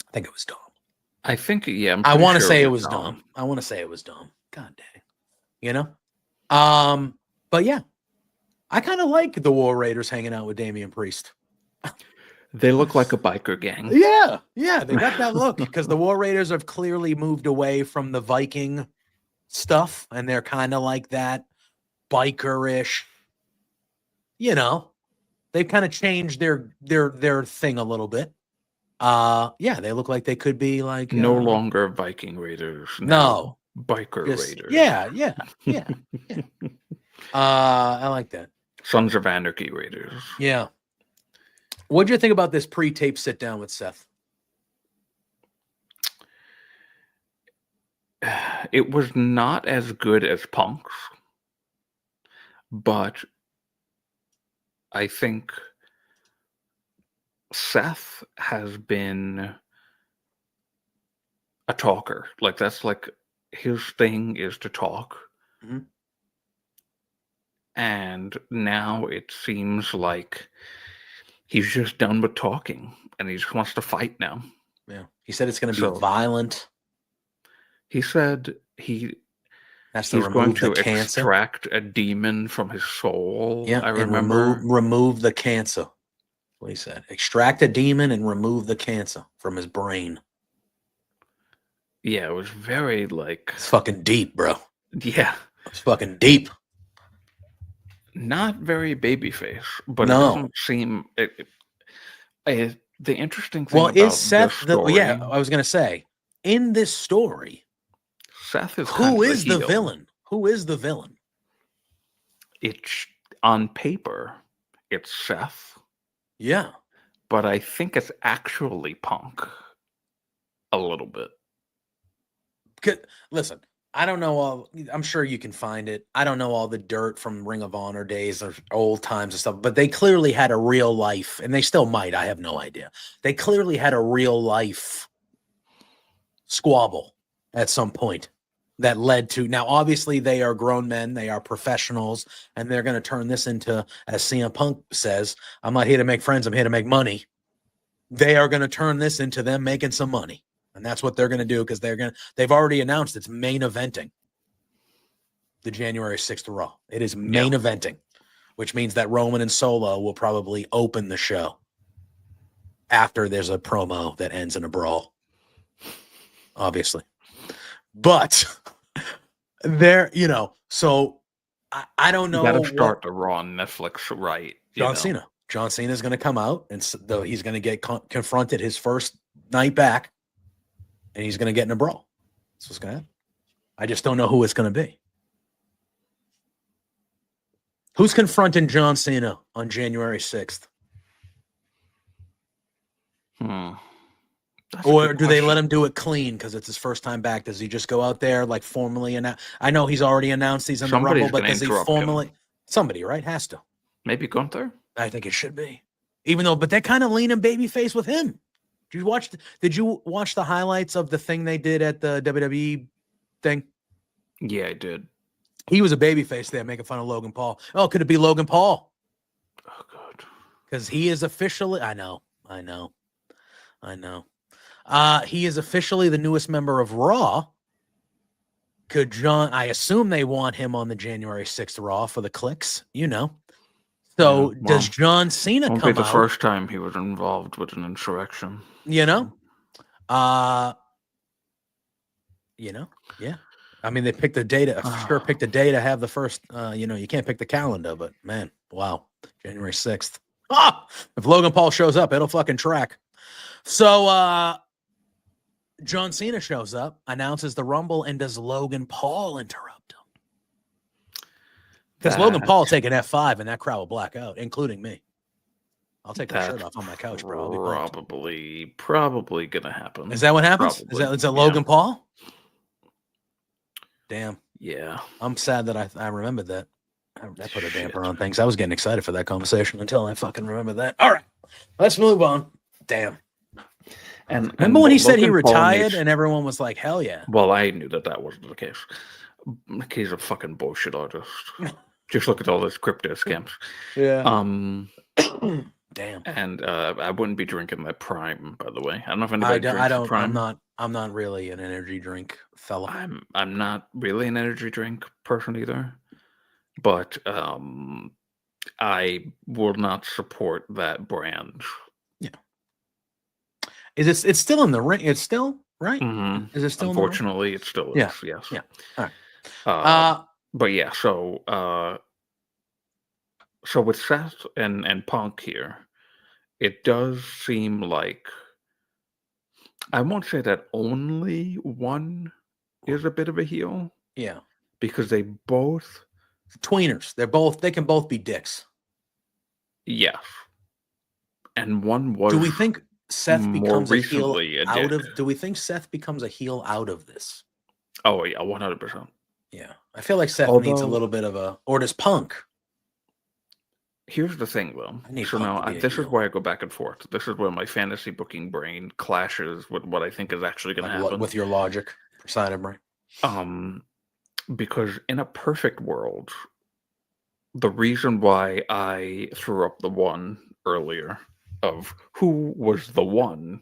I think it was Dom. I think, yeah. I want to say it was Dom. God dang. But yeah, I kind of like the War Raiders hanging out with Damian Priest. They look like a biker gang. Yeah, they got that look, because the War Raiders have clearly moved away from the Viking stuff, and they're kind of like that biker-ish. They've kind of changed their thing a little bit. They look like they could be like no longer Viking Raiders. No, biker Raiders. Yeah. I like that. Sons of Anarchy Raiders. Yeah. What do you think about this pre-tape sit down with Seth? It was not as good as Punk's, but I think Seth has been a talker. Like, that's like his thing is to talk. Mm-hmm. And now it seems like he's just done with talking and he just wants to fight now. Yeah. He said it's going to be violent. He said he's going to extract a demon from his soul. Yeah, I remember. And remove the cancer. What he said. Extract a demon and remove the cancer from his brain. Yeah, it was very It's fucking deep, bro. Yeah. It's fucking deep. Not very babyface, but it doesn't seem... the interesting thing about is Seth story, I was going to say, in this story, Seth is who is the villain? Who is the villain? It's on paper, it's Seth. Yeah. But I think it's actually Punk. A little bit. Listen, I don't know I'm sure you can find it. I don't know all the dirt from Ring of Honor days or old times and stuff, but they clearly had a real life, and they still might. I have no idea. They clearly had a real life squabble at some point that led to, now obviously they are grown men, they are professionals, and they're going to turn this into, as CM Punk says, I'm not here to make friends, I'm here to make money. they are going to turn this into them making some money. And that's what they're going to do because they've already announced it's main eventing the January 6th Raw. It is main eventing, which means that Roman and Solo will probably open the show after there's a promo that ends in a brawl, obviously. But so I don't know. You got to start the Raw on Netflix, right? John Cena. John Cena is going to come out, and he's going to get confronted his first night back, and he's going to get in a brawl. That's what's going to happen. I just don't know who it's going to be. Who's confronting John Cena on January 6th? Or do they let him do it clean because it's his first time back? Does he just go out there like formally announce? I know he's already announced he's in the Rumble, but does he formally? Somebody, right? Has to. Maybe Gunther? I think it should be. But they're kind of leaning babyface with him. Did you watch the highlights of the thing they did at the WWE thing? Yeah, I did. He was a babyface there making fun of Logan Paul. Oh, could it be Logan Paul? Oh, God. Because he is officially... I know. He is officially the newest member of Raw. I assume they want him on the January 6th Raw for the clicks, So does John Cena come out? Won't be the first time he was involved with an insurrection. Yeah. I mean, they picked a day picked a day to have the first, you can't pick the calendar, but man, wow. January 6th. If Logan Paul shows up, it'll fucking track. So, John Cena shows up, announces the Rumble, and does Logan Paul interrupt him? Because Logan Paul will take an F5 and that crowd will black out, including me. I'll take my shirt off on my couch, bro. Probably gonna happen. Is that what happens? Is that Logan Paul? Damn. Yeah. I'm sad that I remembered that. That put a damper on things. I was getting excited for that conversation until I fucking remembered that. All right. Let's move on. Damn. And remember when he said he retired and everyone was like, hell yeah. Well, I knew that wasn't the case. He's a fucking bullshit artist. Just look at all those crypto scams. Yeah. Damn. And I wouldn't be drinking my Prime, by the way. I don't know if anybody drinks Prime. I'm not really an energy drink fella. I'm not really an energy drink person either. But I will not support that brand. Yeah. It's still in the ring? It's still, right? Mm-hmm. Is it still? Unfortunately, it still is. Yeah. Yes. Yeah. All right. But yeah, so with Seth and Punk here, it does seem like I won't say that only one is a bit of a heel. Yeah. Because they both tweeners. They can both be dicks. Yes. And one was. Do we think Seth becomes a heel out of? Did. Do we think Seth becomes a heel out of this? Oh yeah, 100%. Yeah, I feel like Seth needs a little bit of a. Or does Punk? Here's the thing, though. So now this is where I go back and forth. This is where my fantasy booking brain clashes with what I think is actually going to happen. With your logic side of brain. Because in a perfect world, the reason why I threw up the one earlier of who was the one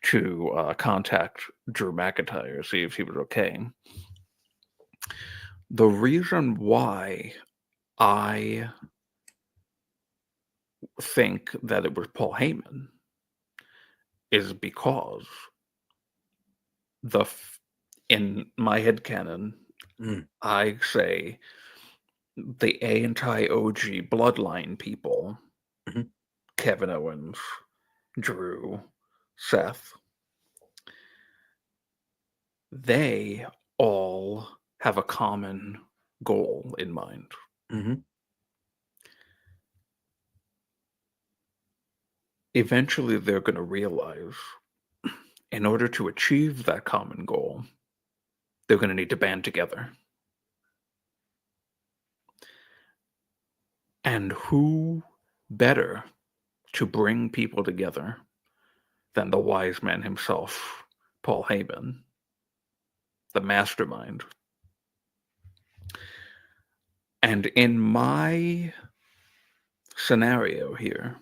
to contact Drew McIntyre, see if he was okay. The reason why I think that it was Paul Heyman is because in my headcanon, I say the anti-OG bloodline people, Kevin Owens, Drew, Seth, they all have a common goal in mind. Eventually, they're going to realize in order to achieve that common goal, they're going to need to band together. And who better to bring people together than the wise man himself, Paul Heyman, the mastermind. And in my scenario here,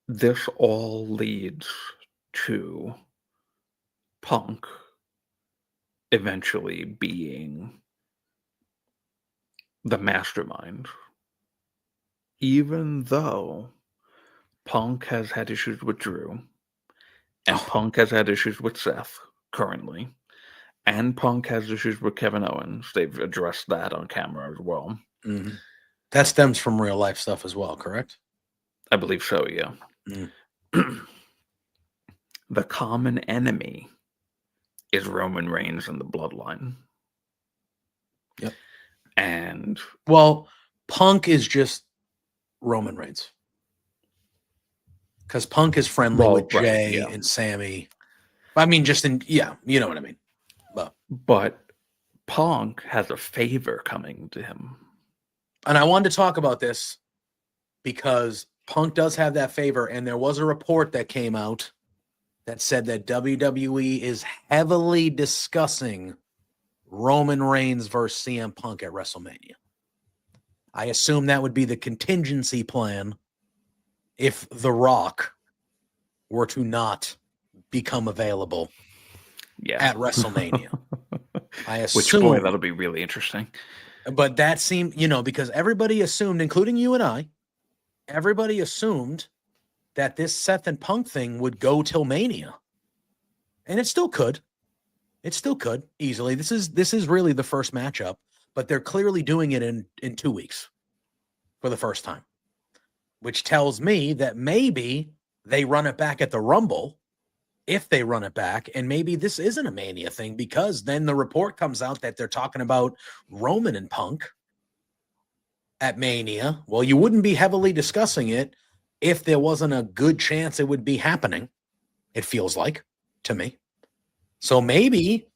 this all leads to Punk eventually being the mastermind, even though Punk has had issues with Drew, and Oh, Punk has had issues with Seth currently, and Punk has issues with Kevin Owens. They've addressed that on camera as well. mhm. That stems from real life stuff as well, correct? I believe so, yeah. Mm. The common enemy is Roman Reigns and the Bloodline. Yep. And Well, Punk is just Roman Reigns because Punk is friendly with right, Jay yeah. and Sammy. I mean, just in you know what I mean. But Punk has a favor coming to him. And I wanted to talk about this because Punk does have that favor, and there was a report that came out that said that WWE is heavily discussing Roman Reigns versus CM Punk at WrestleMania. I assume that would be the contingency plan if The Rock were to not become available Yeah. at WrestleMania. I Which, boy, assume, that'll be really interesting. but that seemed, because everybody assumed, including you and I, everybody assumed that this Seth and Punk thing would go till Mania. And it still could. It still could easily. This is really the first matchup, but they're clearly doing it in 2 weeks for the first time, which tells me that maybe they run it back at the Rumble, if they run it back, and maybe this isn't a Mania thing, because then the report comes out that they're talking about Roman and Punk at Mania. Well, you wouldn't be heavily discussing it if there wasn't a good chance it would be happening, it feels like to me. So maybe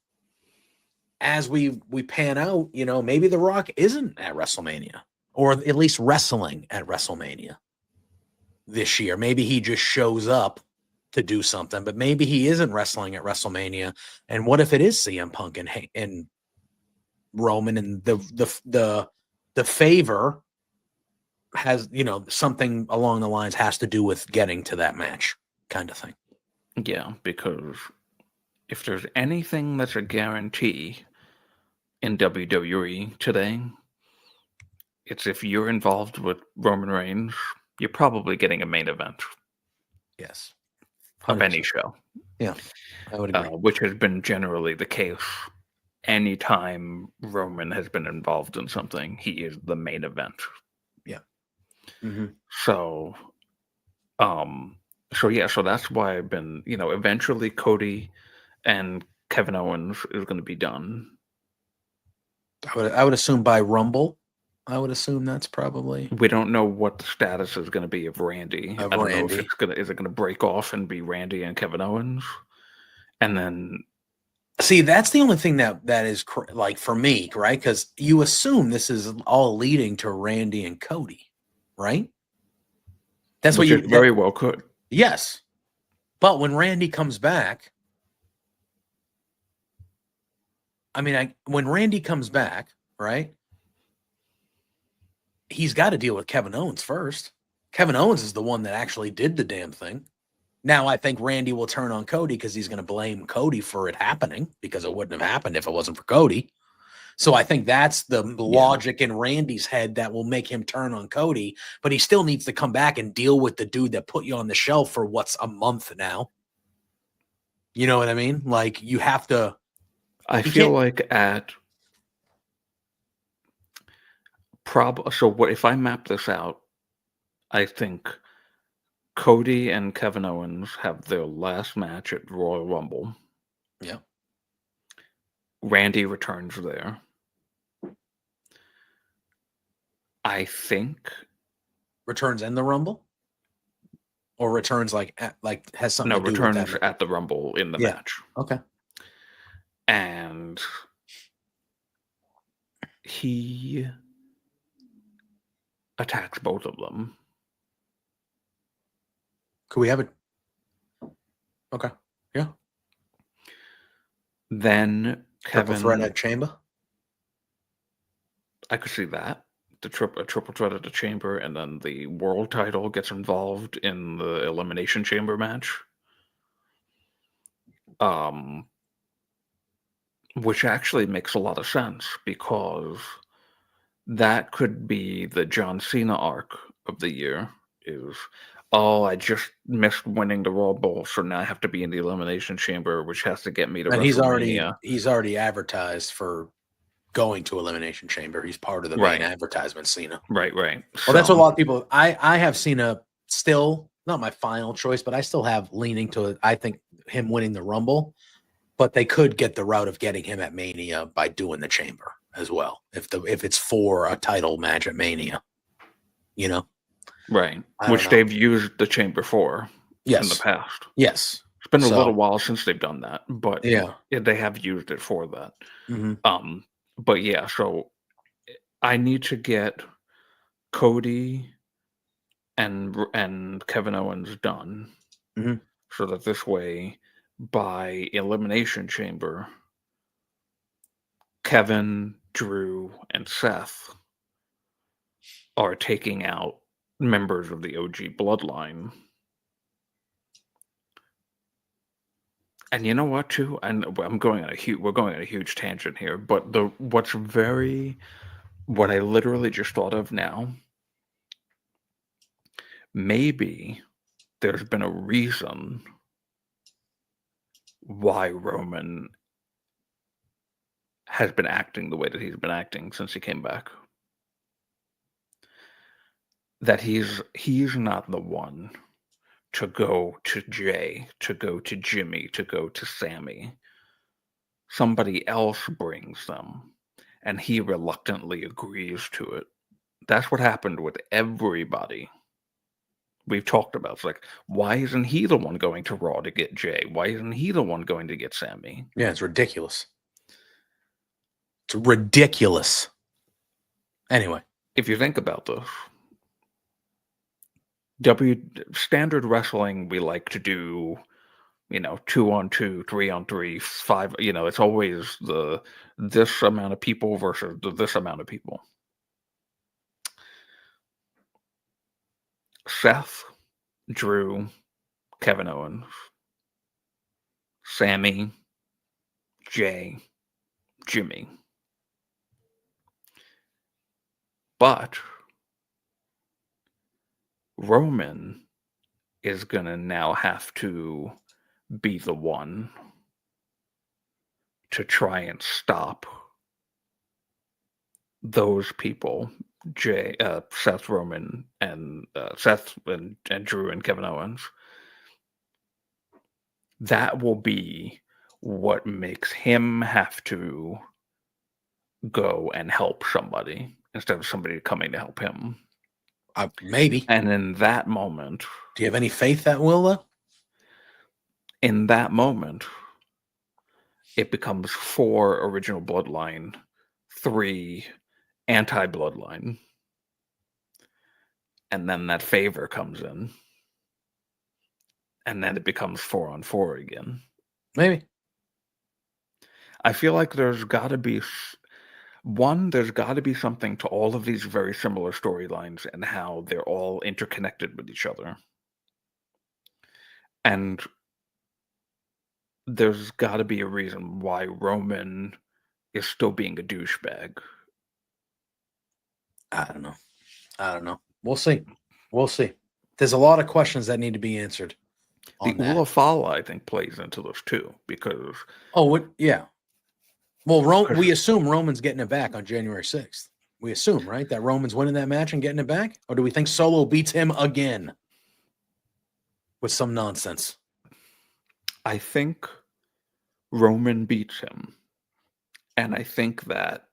as we pan out, maybe The Rock isn't at WrestleMania, or at least wrestling at WrestleMania this year. Maybe he just shows up to do something, but maybe he isn't wrestling at WrestleMania. And what if it is CM Punk and Roman, and the favor has, something along the lines has to do with getting to that match kind of thing. Yeah, because if there's anything that's a guarantee in WWE today, it's if you're involved with Roman Reigns, you're probably getting a main event Yes. of 100%. any show. Yeah, I would agree. Which has been generally the case. Anytime Roman has been involved in something, he is the main event. Yeah. Mm-hmm. So that's why I've been, eventually Cody and Kevin Owens is going to be done. I would assume by Rumble. I would assume that's probably. We don't know what the status is going to be of Randy. Of I don't know if Randy. is it going to break off and be Randy and Kevin Owens, and then. See, that's the only thing that is like for me, right? Because you assume this is all leading to Randy and Cody, right? That's what you very well could. Yes, but when Randy comes back, when Randy comes back, right? He's got to deal with Kevin Owens first. Kevin Owens is the one that actually did the damn thing. Now, I think Randy will turn on Cody because he's going to blame Cody for it happening, because it wouldn't have happened if it wasn't for Cody. So I think that's the logic in Randy's head that will make him turn on Cody, but he still needs to come back and deal with the dude that put you on the shelf for what's a month now. You know what I mean? Like, you have to. I feel like so what if I map this out? I think Cody and Kevin Owens have their last match at Royal Rumble. Yeah. Randy returns there. I think returns in the Rumble, or returns has something to do with that. Returns at the Rumble in the match. Okay. And he attacks both of them. Could we have it? Okay. Yeah. Then Kevin threat at Chamber. I could see that. a triple threat at the Chamber, and then the world title gets involved in the Elimination Chamber match. Which actually makes a lot of sense because that could be the John Cena arc of the year. Is I just missed winning the Royal Bowl, so now I have to be in the Elimination Chamber, which has to get me to And WrestleMania. he's already advertised for going to Elimination Chamber. He's part of the main advertisement, Cena. Right. Well, that's what a lot of people. I have Cena still not my final choice, but I still have leaning to it. I think him winning the Rumble, but they could get the route of getting him at Mania by doing the Chamber as well. If it's for a title match at Mania, Right. Which they've used the Chamber for in the past. Yes. It's been a little while since they've done that, but yeah, they have used it for that. Mm-hmm. But yeah, so I need to get Cody and Kevin Owens done, so that this way, by Elimination Chamber, Kevin, Drew, and Seth are taking out members of the OG bloodline. And you know what, too? And we're going on a huge tangent here, but what I literally just thought of now, maybe there's been a reason why Roman has been acting the way that he's been acting since he came back. That he's not the one to go to Jay, to go to Jimmy, to go to Sammy. Somebody else brings them, and he reluctantly agrees to it. That's what happened with everybody we've talked about. It's like, why isn't he the one going to Raw to get Jay? Why isn't he the one going to get Sammy? Yeah, it's ridiculous. It's ridiculous. Anyway, if you think about this, standard wrestling, we like to do, 2-on-2, 3-on-3, 5. It's always this amount of people versus this amount of people. Seth, Drew, Kevin Owens, Sammy, Jay, Jimmy. But Roman is gonna now have to be the one to try and stop those people, Seth Roman and Seth and Drew and Kevin Owens. That will be what makes him have to go and help somebody instead of somebody coming to help him. Maybe. And in that moment, do you have any faith that will, though? In that moment, it becomes 4 original bloodline, 3 anti-bloodline. And then that favor comes in. And then it becomes 4-on-4 again. Maybe. I feel like there's got to be something to all of these very similar storylines and how they're all interconnected with each other. And there's got to be a reason why Roman is still being a douchebag. I don't know. We'll see. There's a lot of questions that need to be answered. The Ula Fala, I think, plays into this too, because... yeah. Well, we assume Roman's getting it back on January 6th. We assume, right, that Roman's winning that match and getting it back? Or do we think Solo beats him again with some nonsense? I think Roman beats him. And I think that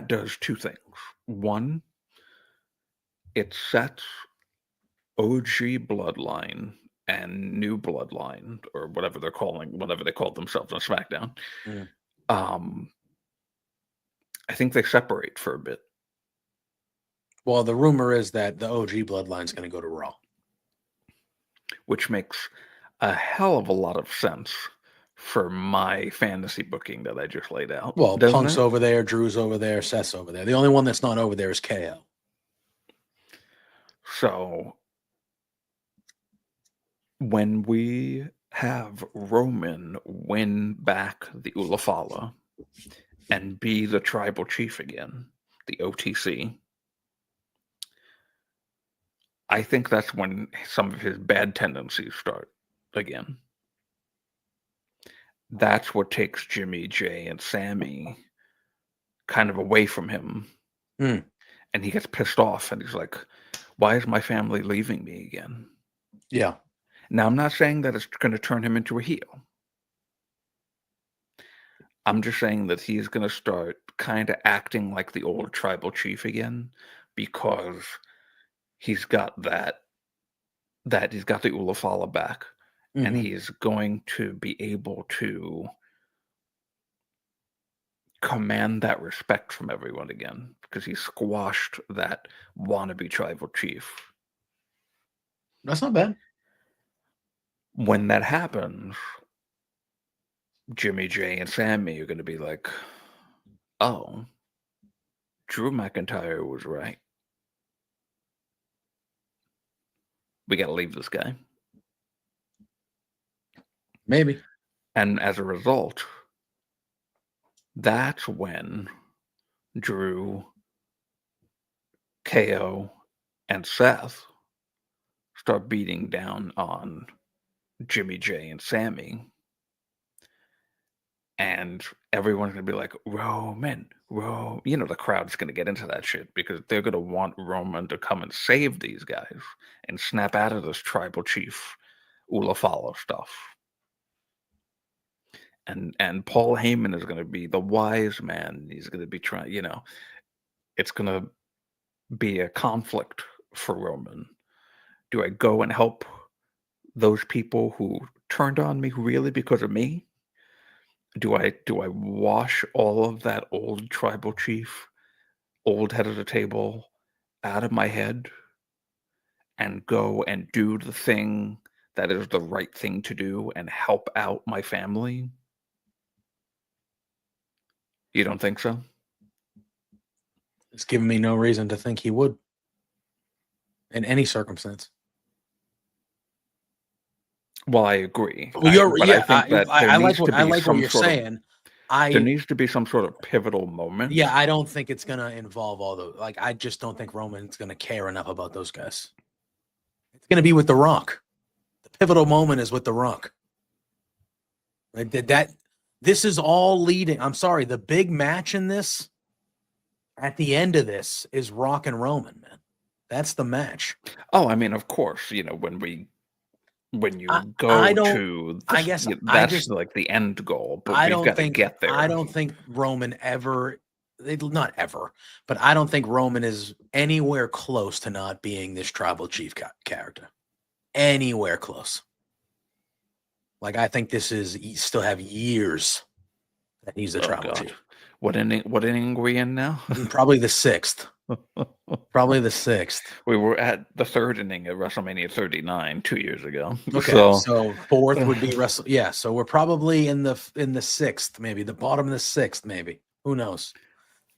does 2 things. One, it sets OG Bloodline and New Bloodline, or whatever they call themselves on SmackDown. I think they separate for a bit. Well, the rumor is that the OG Bloodline's going to go to Raw, which makes a hell of a lot of sense for my fantasy booking that I just laid out, Well, doesn't Punk's it? over there, Drew's over there, Seth's over there. The only one that's not over there is KO. So when we have Roman win back the Ulafala and be the tribal chief again, the OTC, I think that's when some of his bad tendencies start again. That's what takes Jimmy, Jay, and Sammy kind of away from him. Hmm. And he gets pissed off and he's like, why is my family leaving me again? Yeah. Now, I'm not saying that it's going to turn him into a heel. I'm just saying that he's going to start kind of acting like the old tribal chief again because he's got that he's got the Ulafala back and Mhm. he's going to be able to command that respect from everyone again because he squashed that wannabe tribal chief. That's not bad. When that happens, Jimmy, Jay, and Sammy are going to be like, oh, Drew McIntyre was right. We got to leave this guy. Maybe. And as a result, that's when Drew, KO, and Seth start beating down on Jimmy, Jay, and Sammy. And everyone's going to be like, Roman, the crowd's going to get into that shit because they're going to want Roman to come and save these guys and snap out of this tribal chief Ulafala stuff. And Paul Heyman is going to be the wise man. He's going to be trying, it's going to be a conflict for Roman. Do I go and help those people who turned on me really because of me? Do I wash all of that old tribal chief, old head of the table out of my head and go and do the thing that is the right thing to do and help out my family? You don't think so? It's given me no reason to think he would in any circumstance. Well, I agree. Well, I think that there I like needs to I be like what some you're sort of saying. there needs to be some sort of pivotal moment. Yeah, I don't think it's gonna involve all those. Like, I just don't think Roman's gonna care enough about those guys. It's gonna be with The Rock. The pivotal moment is with The Rock. Like that. This is all leading. I'm sorry. The big match in this, at the end of this, is Rock and Roman. Man, that's the match. Oh, I mean, of course, when you I go don't. to I this, guess I that's just. like the end goal, but I we've don't got to think. get I there. don't think Roman ever. Not ever, but I don't think Roman is anywhere close to not being this tribal chief character. Anywhere close. Like, I think this is still have years that he's the Oh tribal God, chief. what inning are we in now? Probably the sixth. Probably the sixth. We were at the third inning at WrestleMania 39 2 years ago. Okay, So, so fourth would be Wrestle. Yeah, so we're probably in the sixth, maybe the bottom of the sixth, maybe. Who knows?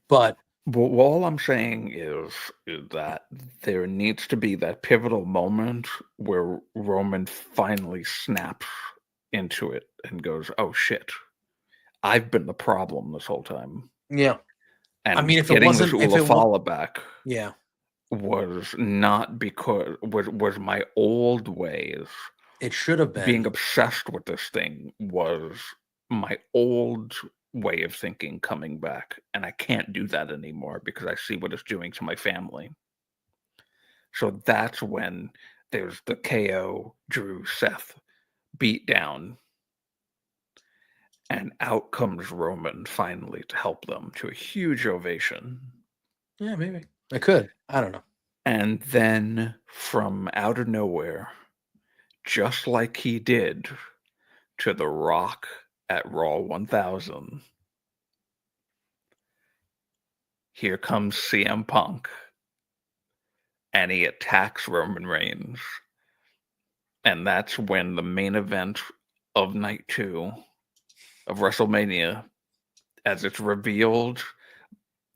But well, all I'm saying is that there needs to be that pivotal moment where Roman finally snaps into it and goes, "Oh shit, I've been the problem this whole time." yeah, I And mean, getting this Ulafala back yeah, was not because was my old ways. it should have Being been. obsessed with this thing was my old way of thinking coming back, and I can't do that anymore because I see what it's doing to my family. So that's when there's the KO Drew Seth beat down, and out comes Roman finally to help them to a huge ovation. Yeah, maybe I could. I don't know. And then from out of nowhere, just like he did to The Rock at Raw 1000, here comes CM Punk and he attacks Roman Reigns. And that's when the main event of night 2 of WrestleMania as it's revealed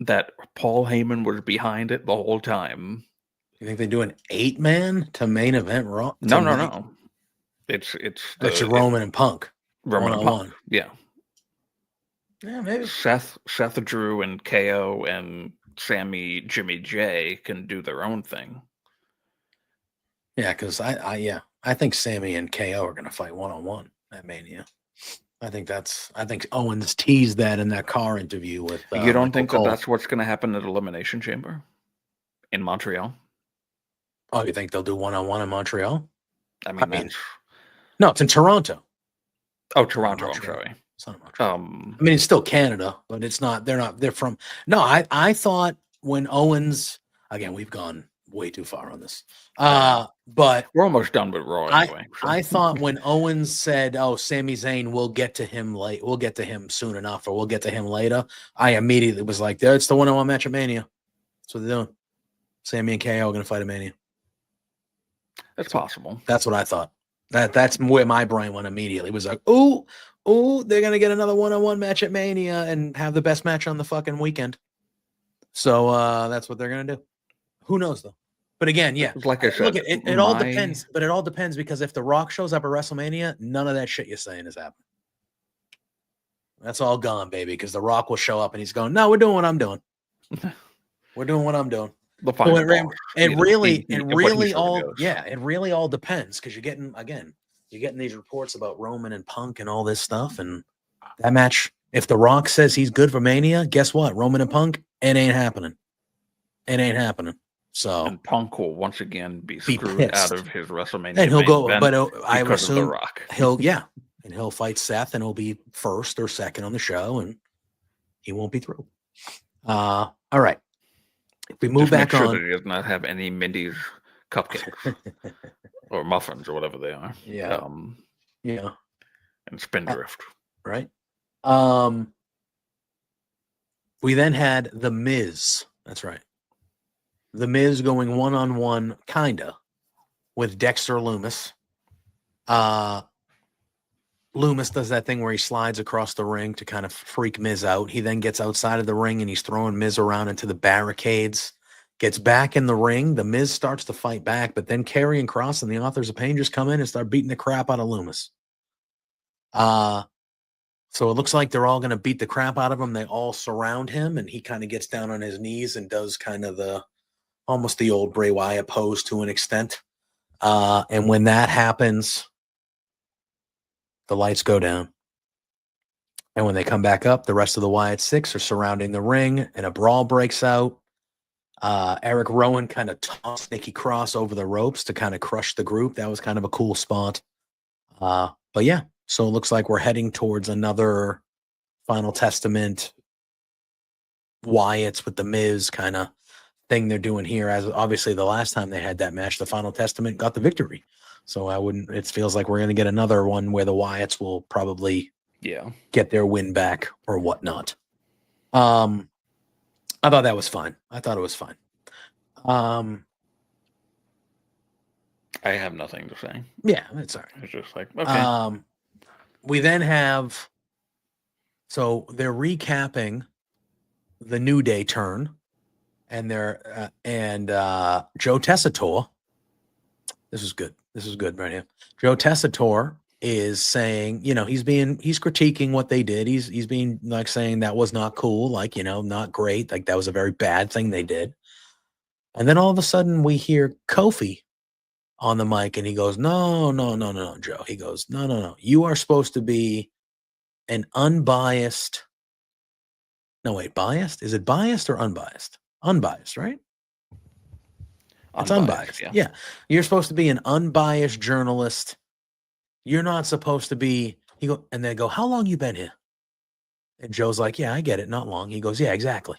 that Paul Heyman was behind it the whole time. You think they do an 8-man to main event Raw? No. It's Roman and Punk. Roman and Punk. Yeah. Yeah, maybe. Seth, Drew, and KO and Sammy, Jimmy J can do their own thing. Yeah, because I think Sammy and KO are going to fight 1-on-1 at Mania. I think Owens teased that in that car interview with. You don't think that's what's going to happen at Elimination Chamber in Montreal? Oh, you think they'll do 1-on-1 in Montreal? I mean, no, it's in Toronto. Oh, Toronto. I'm sorry. It's not Montreal. I mean, it's still Canada, but it's not. They're from. No, I thought when Owens, again, we've gone way too far on this. But we're almost done with Raw anyway. I thought when Owens said, "Oh, Sami Zayn, we'll get to him late. We'll get to him soon enough, or we'll get to him later," I immediately was like, "There, it's the 1-on-1 match at Mania. That's what they're doing. Sammy and KO are going to fight at Mania." That's possible. That's what I thought. That's where my brain went immediately. It was like, "Ooh, they're going to get another 1-on-1 match at Mania and have the best match on the fucking weekend." So that's what they're going to do. Who knows though? But again, yeah, like I said, look, it all depends. But it all depends because if The Rock shows up at WrestleMania, none of that shit you're saying is happening. That's all gone, baby. Because The Rock will show up and he's going, "No, we're doing what I'm doing. We're doing what I'm doing." It really all depends because you're getting these reports about Roman and Punk and all this stuff, and that match. If The Rock says he's good for Mania, guess what? Roman and Punk, it ain't happening. It ain't happening. So and Punk will once again be screwed out of his WrestleMania, and he'll go. But I would assume The Rock. he'll fight Seth, and he'll be first or second on the show, and he won't be through. All right. If we move back on, that he does not have any Mindy's cupcakes or muffins or whatever they are. Yeah. And Spindrift. Right. We then had The Miz. That's right. The Miz going 1-on-1, kinda, with Dexter Lumis. Lumis does that thing where he slides across the ring to kind of freak Miz out. He then gets outside of the ring and he's throwing Miz around into the barricades. Gets back in the ring. The Miz starts to fight back, but then Karrion Kross and the Authors of Pain just come in and start beating the crap out of Lumis. So it looks like they're all going to beat the crap out of him. They all surround him, and he kind of gets down on his knees and does kind of almost the old Bray Wyatt pose to an extent. And when that happens, the lights go down. And when they come back up, the rest of the Wyatt Six are surrounding the ring, and a brawl breaks out. Eric Rowan kind of tossed Nikki Cross over the ropes to kind of crush the group. That was kind of a cool spot. But yeah, so it looks like we're heading towards another Final Testament Wyatts with the Miz kind of thing they're doing here. As obviously the last time they had that match, the Final Testament got the victory. So it feels like we're going to get another one where the Wyatts will probably get their win back or whatnot. I thought that was fine. I thought it was fine. I have nothing to say. Yeah, that's all right. It's just like, okay. We then have, so they're recapping the New Day turn, and Joe Tessitore. This is good. This is good right here. Joe Tessitore is saying, he's critiquing what they did. He's being like saying that was not cool, like, not great. Like that was a very bad thing they did. And then all of a sudden we hear Kofi on the mic and he goes, no, Joe. He goes, no. You are supposed to be an unbiased. No, wait, biased? Is it biased or unbiased? Unbiased, right? It's unbiased. Yeah. You're supposed to be an unbiased journalist. You're not supposed to be, and they go, how long you been here? And Joe's like, yeah, I get it. Not long. He goes, yeah, exactly.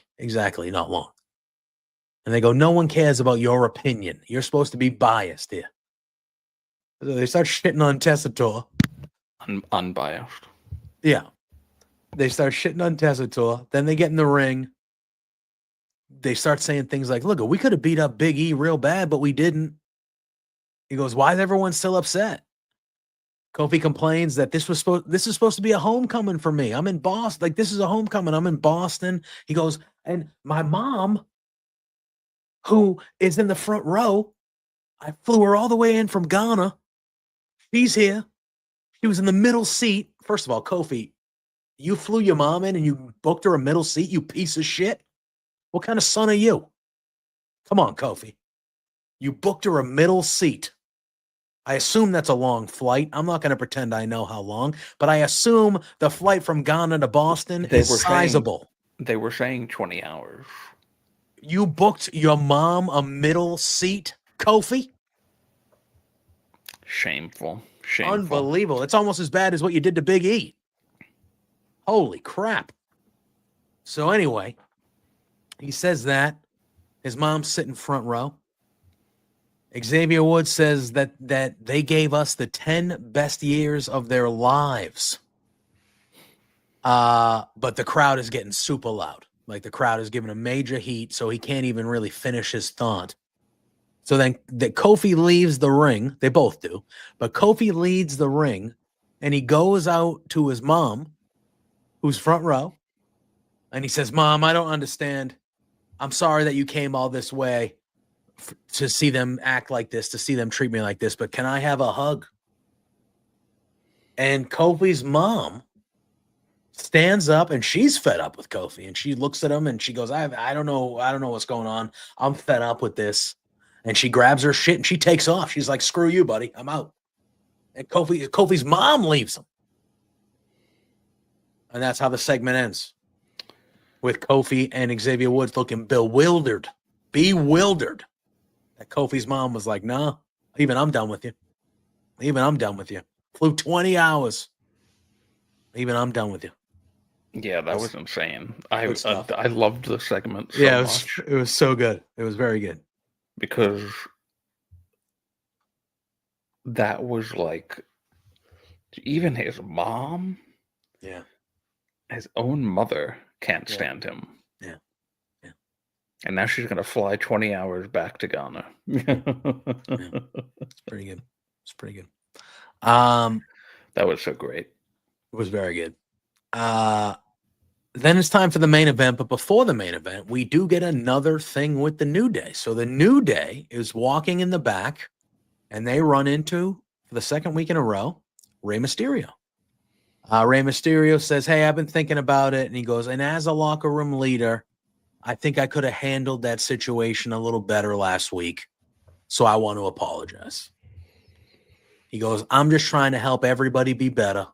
Not long. And they go, no one cares about your opinion. You're supposed to be biased here. So they start shitting on Tessitore. Unbiased. Yeah. They start shitting on Tessitore. Then they get in the ring. They start saying things like, look, we could have beat up Big E real bad, but we didn't. He goes, why is everyone still upset? Kofi complains that this is supposed to be a homecoming for me. I'm in Boston. Like, this is a homecoming. I'm in Boston. He goes, and my mom, who is in the front row, I flew her all the way in from Ghana. She's here. She was in the middle seat. First of all, Kofi, you flew your mom in and you booked her a middle seat, you piece of shit. What kind of son are you? Come on, Kofi. You booked her a middle seat. I assume that's a long flight. I'm not going to pretend I know how long, but I assume the flight from Ghana to Boston is sizable. They were saying 20 hours. You booked your mom a middle seat, Kofi? Shameful. Unbelievable. It's almost as bad as what you did to Big E. Holy crap. So anyway, he says that. His mom's sitting front row. Xavier Woods says that they gave us the 10 best years of their lives. But the crowd is getting super loud. Like, the crowd is giving a major heat, so he can't even really finish his thought. So then Kofi leaves the ring. They both do. But Kofi leads the ring, and he goes out to his mom, who's front row, and he says, Mom, I don't understand. I'm sorry that you came all this way to see them act like this, to see them treat me like this, but can I have a hug? And Kofi's mom stands up, and she's fed up with Kofi, and she looks at him and she goes, I don't know what's going on. I'm fed up with this. And she grabs her shit and she takes off. She's like, screw you, buddy. I'm out. And Kofi's mom leaves him. And that's how the segment ends, with Kofi and Xavier Woods looking bewildered. That Kofi's mom was like, nah, even I'm done with you. Flew 20 hours. Even I'm done with you. Yeah, that was insane. I loved the segment so much. It was so good. It was very good. Because that was like, even his mom, his own mother can't stand him. Yeah. And now she's going to fly 20 hours back to Ghana. It's pretty good. That was so great. It was very good. Then it's time for the main event. But before the main event, we do get another thing with the New Day. So the New Day is walking in the back, and they run into, for the second week in a row, Rey Mysterio. Rey Mysterio says, hey, I've been thinking about it. And he goes, and as a locker room leader, I think I could have handled that situation a little better last week. So I want to apologize. He goes, I'm just trying to help everybody be better.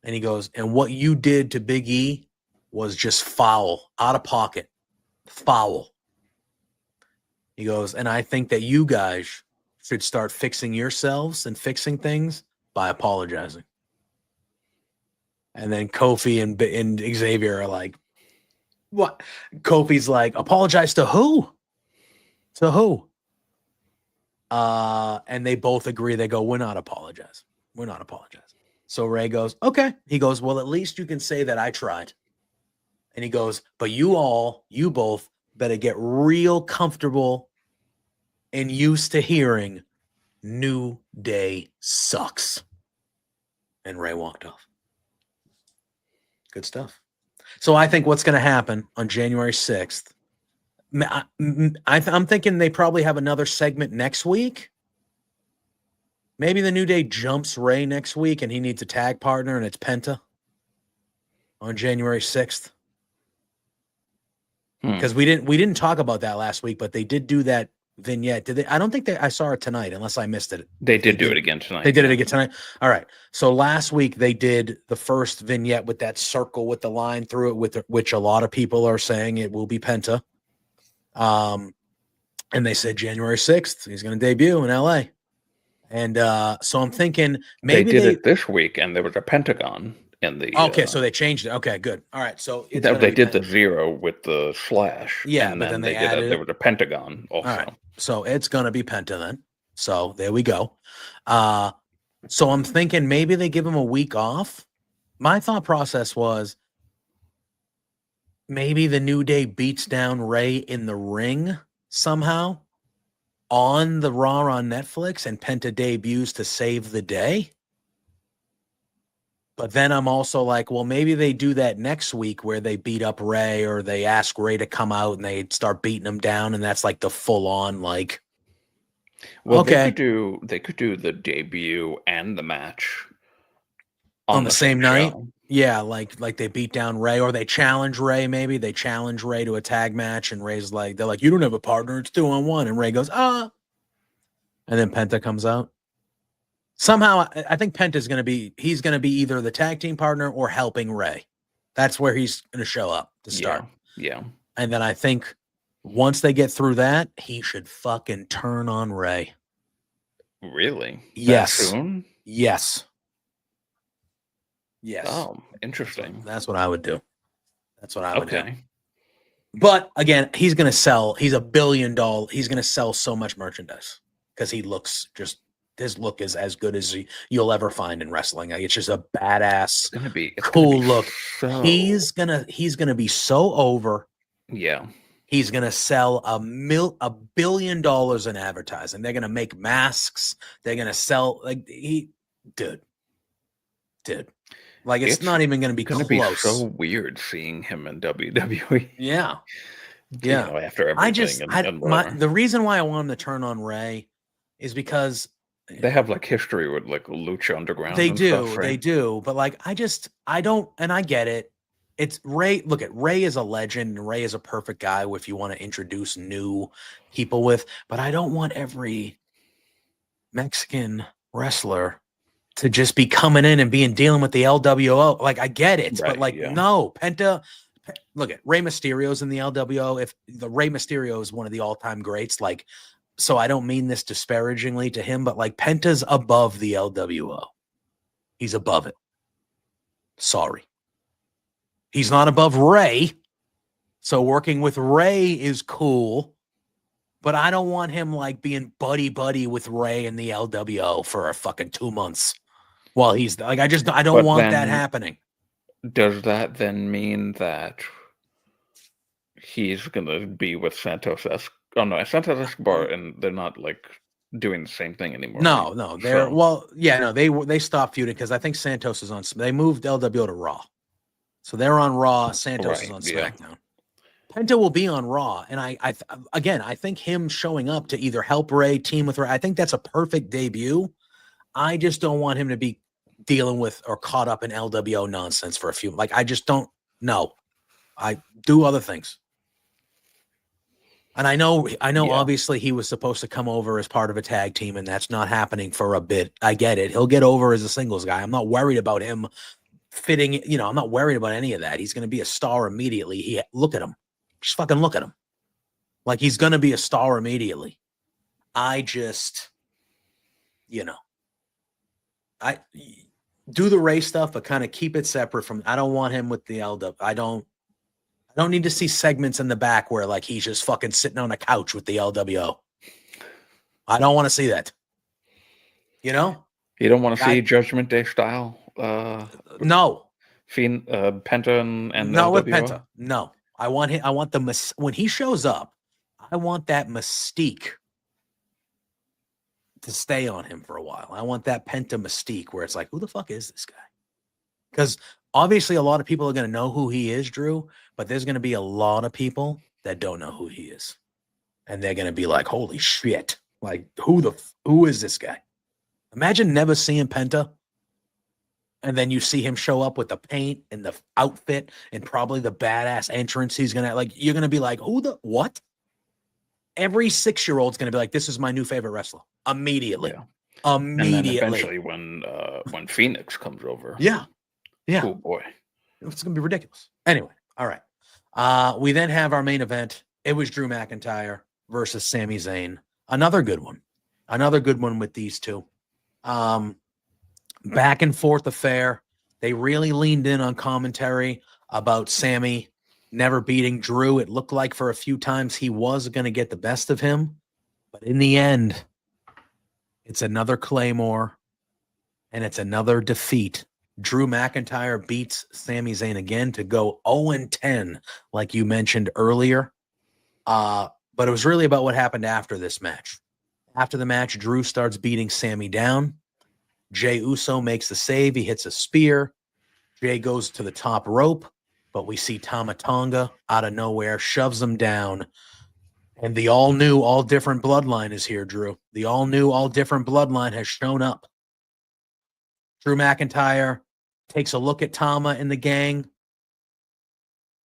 And he goes, and what you did to Big E was just foul, out of pocket, foul. He goes, and I think that you guys should start fixing yourselves and fixing things by apologizing. And then Kofi and Xavier are like, what? Kofi's like, apologize to who? To who? And they both agree. They go, we're not apologizing. So Ray goes, okay. He goes, well, at least you can say that I tried. And he goes, but you both better get real comfortable and used to hearing New Day sucks. And Ray walked off. Good stuff. So I think what's going to happen on January 6th, I'm thinking they probably have another segment next week. Maybe the New Day jumps Ray next week and he needs a tag partner and it's Penta on January 6th. Because we didn't talk about that last week, but they did do that vignette. Did they? I don't think I saw it tonight, unless I missed it. They did do it again tonight. They did it again tonight. All right. So last week they did the first vignette with that circle with the line through it, with which a lot of people are saying it will be Penta. And they said January 6th he's going to debut in LA. And so I'm thinking maybe they did it this week, and there was a pentagon in the. Okay, so they changed it. Okay, good. All right, so they did the 0 with the slash. Yeah, and but then they added there was a pentagon also. All right, so it's gonna be Penta then. So there we go. So I'm thinking maybe they give him a week off. My thought process was maybe the New Day beats down Ray in the ring somehow on the Raw on Netflix, and Penta debuts to save the day. But then I'm also like, well, maybe they do that next week where they beat up Ray or they ask Ray to come out and they start beating him down. And that's like the full on, like, Well, okay, they could do the debut and the match on on the the same same night. show. Yeah. Like they beat down Ray or they challenge Ray. Maybe they challenge Ray to a tag match. And Ray's like, they're like, you don't have a partner. It's 2-on-1. And Ray goes, and then Penta comes out. Somehow, I think Penta's he's going to be either the tag team partner or helping Ray. That's where he's going to show up to start. Yeah. And then I think once they get through that, he should fucking turn on Ray. Really? Yes. That soon? Yes. Oh, interesting. That's what I would do. That's what I would do. Okay. But again, he's going to sell. He's $1 billion. He's going to sell so much merchandise because he looks just. His look is as good as you'll ever find in wrestling. Like, it's just a badass, cool look. He's gonna be so over. Yeah. He's gonna sell $1 billion in advertising. They're gonna make masks. They're gonna sell dude. Like it's not even gonna be close. Be so weird seeing him in WWE. Yeah. Yeah. You know, after everything. The reason why I want him to turn on Ray is because they have like history with like Lucha Underground. They do. But like, I don't, and I get it. It's Ray. Look at Ray is a legend. And Ray is a perfect guy if you want to introduce new people with, but I don't want every Mexican wrestler to just be coming in and dealing with the LWO. Like, I get it, but like, no, Penta. Look at Rey Mysterio's in the LWO. If the Rey Mysterio is one of the all-time greats, like, so I don't mean this disparagingly to him, but like Penta's above the LWO. He's above it. Sorry. He's not above Ray. So working with Ray is cool, but I don't want him like being buddy with Ray in the LWO for a fucking 2 months while he's like, I don't want that happening. Does that then mean that he's going to be with Santos Escobar? Oh no, Santos Escobar, and they're not like doing the same thing anymore. No, they stopped feuding because I think Santos is on. They moved LWO to Raw, so they're on Raw. Santos is on SmackDown. Penta will be on Raw, and I think him showing up to either help Ray, team with Ray, I think that's a perfect debut. I just don't want him to be dealing with or caught up in LWO nonsense for a few. Like, I just don't know. I do other things. And I know obviously he was supposed to come over as part of a tag team, and that's not happening for a bit. I get it. He'll get over as a singles guy. I'm not worried about him fitting, I'm not worried about any of that. He's going to be a star immediately. Look at him. Just fucking look at him. Like, he's going to be a star immediately. I just, I do the Ray stuff, but kind of keep it separate from, I don't want him with the LW. I don't need to see segments in the back where like he's just fucking sitting on a couch with the LWO. I don't want to see that. You don't want to see Judgment Day style. No. Penta and no LWO? With Penta. No. I want when he shows up, I want that mystique to stay on him for a while. I want that Penta mystique where it's like, who the fuck is this guy? Because obviously a lot of people are going to know who he is, Drew, but there's going to be a lot of people that don't know who he is. And they're going to be like, holy shit. Like, who is this guy? Imagine never seeing Penta. And then you see him show up with the paint and the outfit and probably the badass entrance. He's going to like, you're going to be like, what? Every 6-year-old's going to be like, this is my new favorite wrestler. Immediately. Yeah. Immediately. And then eventually when Phoenix comes over. Yeah. Yeah. Oh boy. It's going to be ridiculous. Anyway. All right. We then have our main event. It was Drew McIntyre versus Sami Zayn. Another good one. Another good one with these two. Back and forth affair. They really leaned in on commentary about Sami never beating Drew. It looked like for a few times he was going to get the best of him. But in the end, it's another Claymore and it's another defeat. Drew McIntyre beats Sami Zayn again to go 0-10, like you mentioned earlier. But it was really about what happened after this match. After the match, Drew starts beating Sami down. Jey Uso makes the save. He hits a spear. Jay goes to the top rope, but we see Tama Tonga out of nowhere, shoves him down. And the all new, all different bloodline is here, Drew. The all new, all different bloodline has shown up. Drew McIntyre takes a look at Tama and the gang.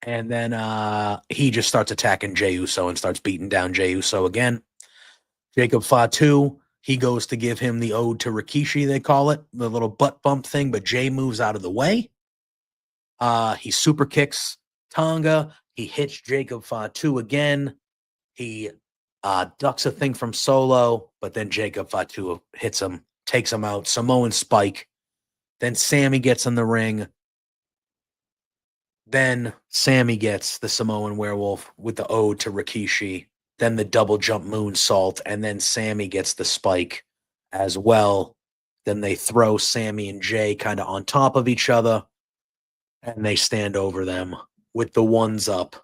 And then he just starts attacking Jey Uso and starts beating down Jey Uso again. Jacob Fatu, he goes to give him the ode to Rikishi, they call it, the little butt bump thing, but Jay moves out of the way. He super kicks Tonga. He hits Jacob Fatu again. He ducks a thing from Solo, but then Jacob Fatu hits him, takes him out. Samoan Spike. Then Sammy gets in the ring. Then Sammy gets the Samoan Werewolf with the ode to Rikishi. Then the double jump moonsault, and then Sammy gets the spike as well. Then they throw Sammy and Jay kind of on top of each other, and they stand over them with the ones up.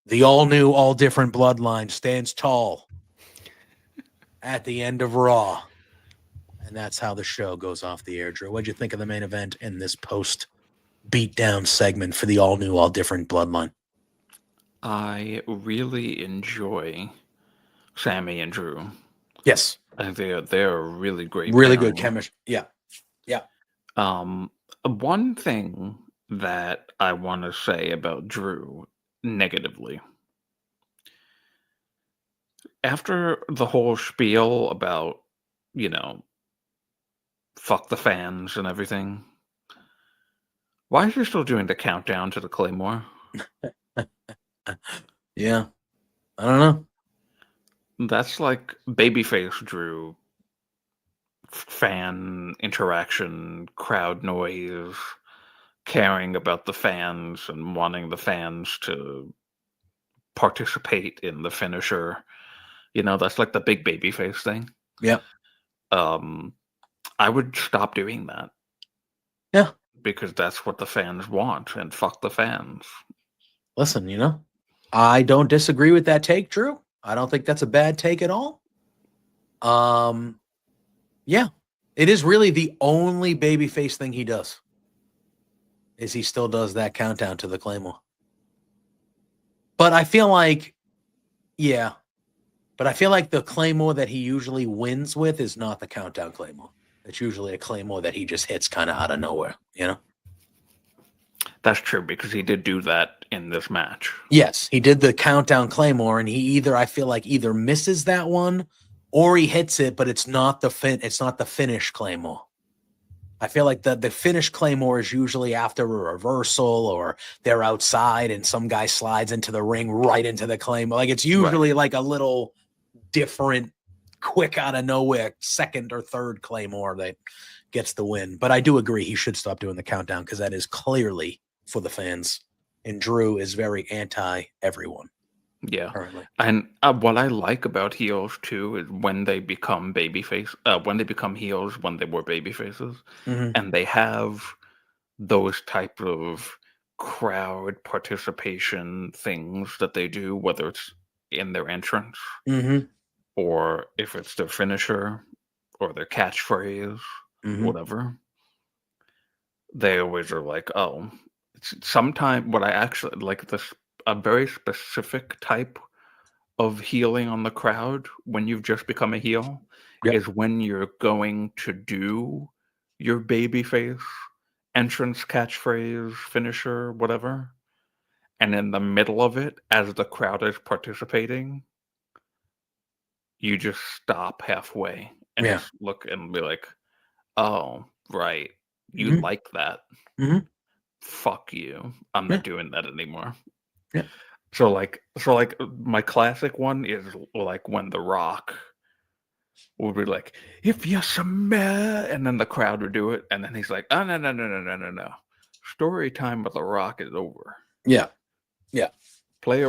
The all-new, all-different bloodline stands tall at the end of Raw. And that's how the show goes off the air, Drew. What'd you think of the main event in this post-beatdown segment for the all-new, all-different bloodline? I really enjoy Sammy and Drew. Yes. I think they're a really great Really pairing. good chemistry. Yeah. Yeah. One thing that I want to say about Drew negatively, after the whole spiel about, fuck the fans and everything, why is he still doing the countdown to the Claymore? Yeah. I don't know. That's like babyface Drew, fan interaction, crowd noise, caring about the fans and wanting the fans to participate in the finisher. That's like the big babyface thing. Yeah. I would stop doing that. Yeah. Because that's what the fans want, and fuck the fans. Listen, I don't disagree with that take, Drew. I don't think that's a bad take at all. Yeah. It is really the only babyface thing he does. Is he still does that countdown to the Claymore. But I feel like, the Claymore that he usually wins with is not the countdown Claymore. It's usually a Claymore that he just hits kind of out of nowhere, That's true, because he did do that in this match. Yes, he did the countdown Claymore, and he I feel like either misses that one or he hits it, but it's not the finish Claymore. I feel like the finish Claymore is usually after a reversal, or they're outside and some guy slides into the ring right into the Claymore. Like, it's usually like a little different, quick out of nowhere second or third Claymore that gets the win. But I do agree he should stop doing the countdown, because that is clearly for the fans. And Drew is very anti everyone. Yeah. Currently. And what I like about heels too is when they become when they become heels when they were babyfaces, and they have those type of crowd participation things that they do, whether it's in their entrance or if it's their finisher or their catchphrase, whatever. They always are like, oh, sometimes what I actually like, a very specific type of healing on the crowd when you've just become a heel is when you're going to do your babyface entrance, catchphrase, finisher, whatever, and in the middle of it, as the crowd is participating, you just stop halfway and just look and be like, oh, right, you like that. Fuck you. I'm not doing that anymore. Yeah. So like my classic one is like when The Rock would be like, if you smell, and then the crowd would do it, and then he's like, oh, no. Story time with The Rock is over. Yeah. Yeah. Play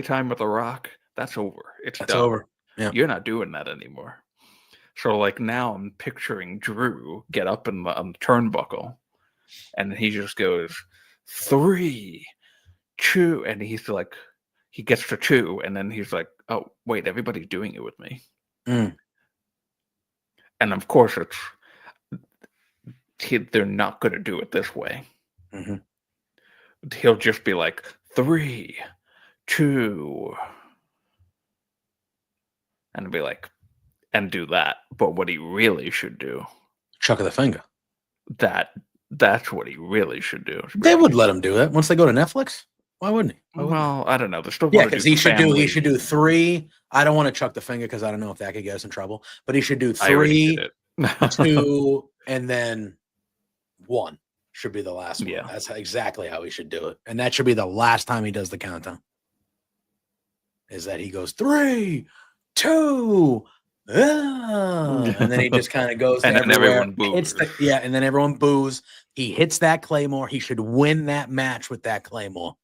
time with The Rock, that's over. It's over. Yeah. You're not doing that anymore. So like now I'm picturing Drew get up on the turnbuckle, and he just goes 3, 2, and he's like, he gets to 2, and then he's like, oh wait, everybody's doing it with me. And of course they're not going to do it this way. Mm-hmm. He'll just be like 3, 2, and be like, and do that. But what he really should do, Chuck of the finger. that's what he really should do. They would let him do that once they go to Netflix. Why wouldn't he? Why wouldn't Well, I don't know. They still he? Yeah, want to because do he should do 3. 3. I don't want to chuck the finger because I don't know if that could get us in trouble. But he should do I already did 3, it. 2, and then 1 should be the last one. Yeah. That's exactly how he should do it, and that should be the last time he does the countdown. Is that he goes 3, 2, and then he just kind of goes And then everywhere. everyone boos. And then everyone boos. He hits that Claymore. He should win that match with that Claymore.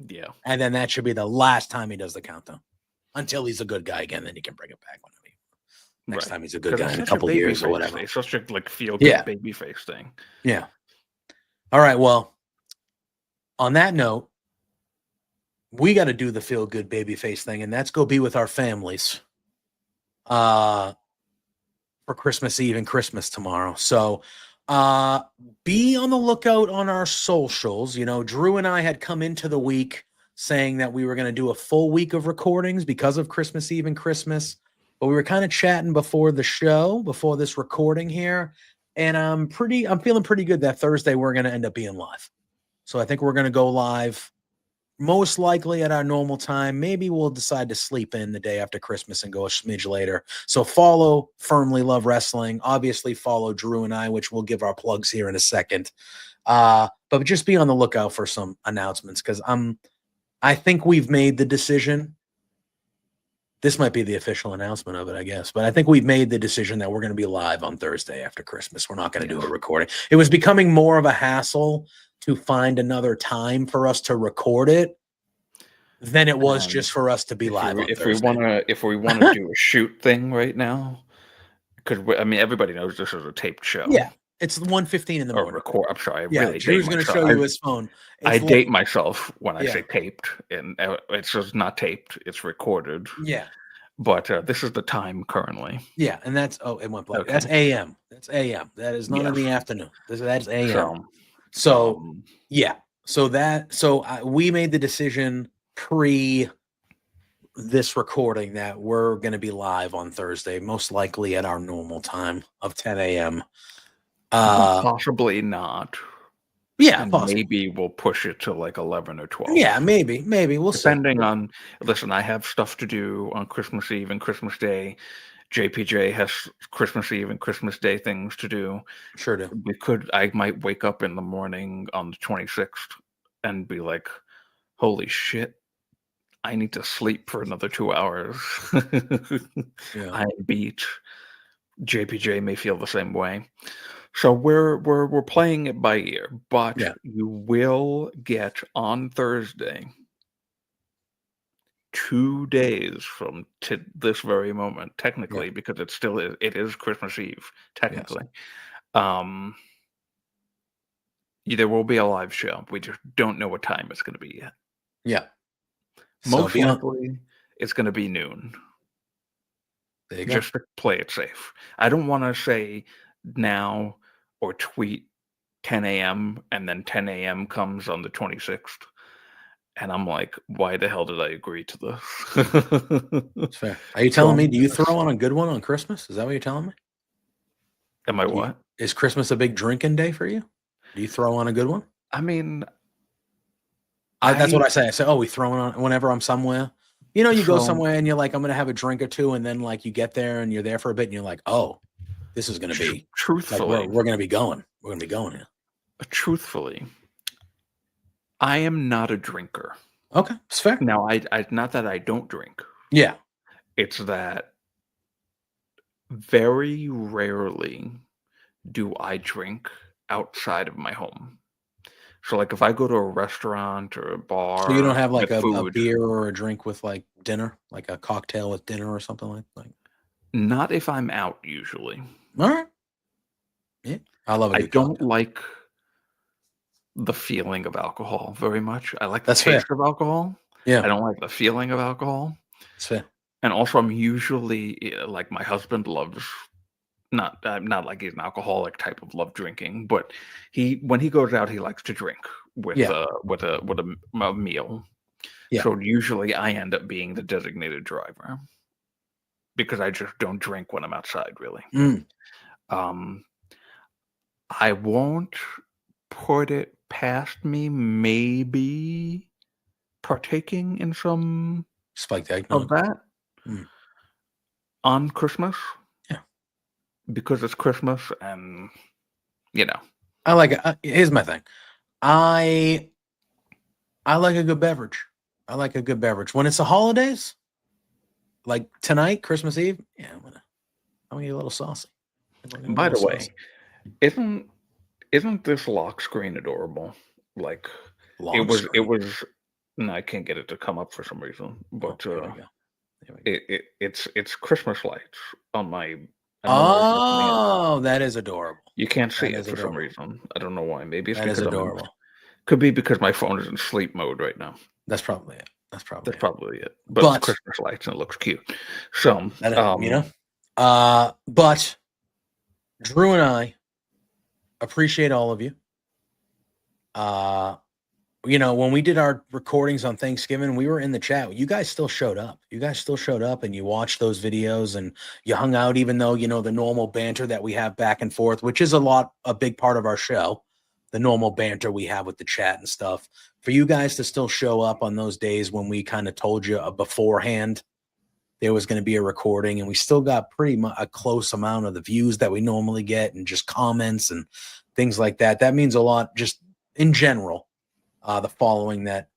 Yeah. And then that should be the last time he does the countdown. Until he's a good guy again, then he can bring it back whenever next time he's a good guy in a couple years or whatever. It's such a feel good baby face thing. Yeah. All right. Well, on that note, we got to do the feel good baby face thing, and that's go be with our families for Christmas Eve and Christmas tomorrow. So be on the lookout on our socials. Drew and I had come into the week saying that we were going to do a full week of recordings because of Christmas Eve and Christmas, but we were kind of chatting before the show, before this recording here, and I'm feeling pretty good that Thursday we're going to end up being live. So I think we're going to go live most likely at our normal time. Maybe we'll decide to sleep in the day after Christmas and go a smidge later. So follow Firmly Love Wrestling. Obviously follow Drew and I, which we'll give our plugs here in a second. But just be on the lookout for some announcements because I think we've made the decision. This might be the official announcement of it, I guess. But I think we've made the decision that we're going to be live on Thursday after Christmas. We're not going to do a recording. It was becoming more of a hassle to find another time for us to record it than it was just for us to be live on Thursday. If we want to do a shoot thing right now, because everybody knows this is a taped show. Yeah, it's 1:15 in the morning. Record. I'm sorry. Really Drew's going to show you his phone. I date myself when I say taped, and it's just not taped. It's recorded. Yeah. But this is the time currently. Yeah, and that's it went blank. Okay. That's AM. That's AM. That is not in the afternoon. That's AM. So yeah. So we made the decision pre this recording that we're going to be live on Thursday, most likely at our normal time of 10 a.m. Possibly not. Yeah, maybe we'll push it to like 11 or 12. Yeah, maybe we'll depending on. Listen, I have stuff to do on Christmas Eve and Christmas Day. JPJ has Christmas Eve and Christmas Day things to do. Sure do. I might wake up in the morning on the 26th and be like, "Holy shit, I need to sleep for another 2 hours." I beat. JPJ may feel the same way. So we're playing it by ear, but you will get on Thursday, 2 days from this very moment, technically, because it is Christmas Eve, technically. Yes. There will be a live show. We just don't know what time it's going to be yet. Yeah. Most likely, it's going to be noon. There you go. Just to play it safe. I don't want to say now or tweet 10 a.m. and then 10 a.m. comes on the 26th. And I'm like, why the hell did I agree to this? That's fair. Are you telling me, do you throw on a good one on Christmas? Is that what you're telling me? Am I what? Is Christmas a big drinking day for you? Do you throw on a good one? I mean, that's what I say. I say, we throw on whenever I'm somewhere. You go somewhere and you're like, I'm going to have a drink or two. And then like you get there and you're there for a bit and you're like, oh, this is going to be truthfully. Like, we're going to be going. We're going to be going here. Truthfully, I am not a drinker. Okay, it's fair. Now, I not that I don't drink. Yeah. It's that very rarely do I drink outside of my home. So, like, if I go to a restaurant or a bar, so you don't have like a beer or a drink with like dinner, like a cocktail with dinner or something like. Not if I'm out usually. All right. Yeah, I love it. I don't like the feeling of alcohol very much. I like the taste of alcohol. Yeah, I don't like the feeling of alcohol. That's fair. And also, I'm usually like my husband loves not like he's an alcoholic type of love drinking, but when he goes out, he likes to drink with Yeah. a meal. Yeah. So usually I end up being the designated driver because I just don't drink when I'm outside, really. Mm. Um, I won't put it past me, maybe partaking in some Spiked of eggnog. that Mm. on Christmas Yeah. because it's Christmas and, you know. I like it. Here's my thing. I like a good beverage. I like a good beverage. When it's the holidays, like tonight, Christmas Eve, yeah, I'm gonna get a little saucy. I'm gonna get a By little the way, saucy. isn't this lock screen adorable? Like Lock it screen. was no, I can't get it to come up for some reason, Oh, but there we go. There we go. it's Christmas lights on my I don't know where it's coming in. Oh, that is adorable. You can't see That it is for some adorable. reason. I don't know why. Maybe it's That is because adorable. could be because my phone is in sleep mode right now. That's probably it. That's probably That's it. probably it. But it's Christmas lights and it looks cute. So, but Drew and I appreciate all of you. When we did our recordings on Thanksgiving, we were in the chat. You guys still showed up. And you watched those videos and you hung out, even though, the normal banter that we have back and forth, which is a big part of our show, the normal banter we have with the chat and stuff. For you guys to still show up on those days when we kind of told you beforehand there was going to be a recording, and we still got pretty much a close amount of the views that we normally get and just comments and things like that. That means a lot just in general. The following that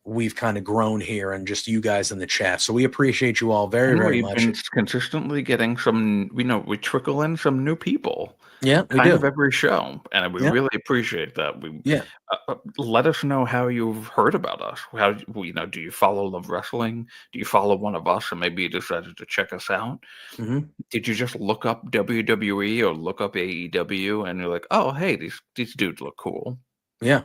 we've kind of grown here and just you guys in the chat. So we appreciate you all very, very we've much. been consistently getting some, we trickle in some new people. Yeah, we kind do. of every show, and we really appreciate that. Let us know how you've heard about us. How do you follow Love Wrestling? Do you follow one of us, and maybe you decided to check us out? Mm-hmm. Did you just look up WWE or look up AEW, and you're like, oh, hey, these dudes look cool? Yeah,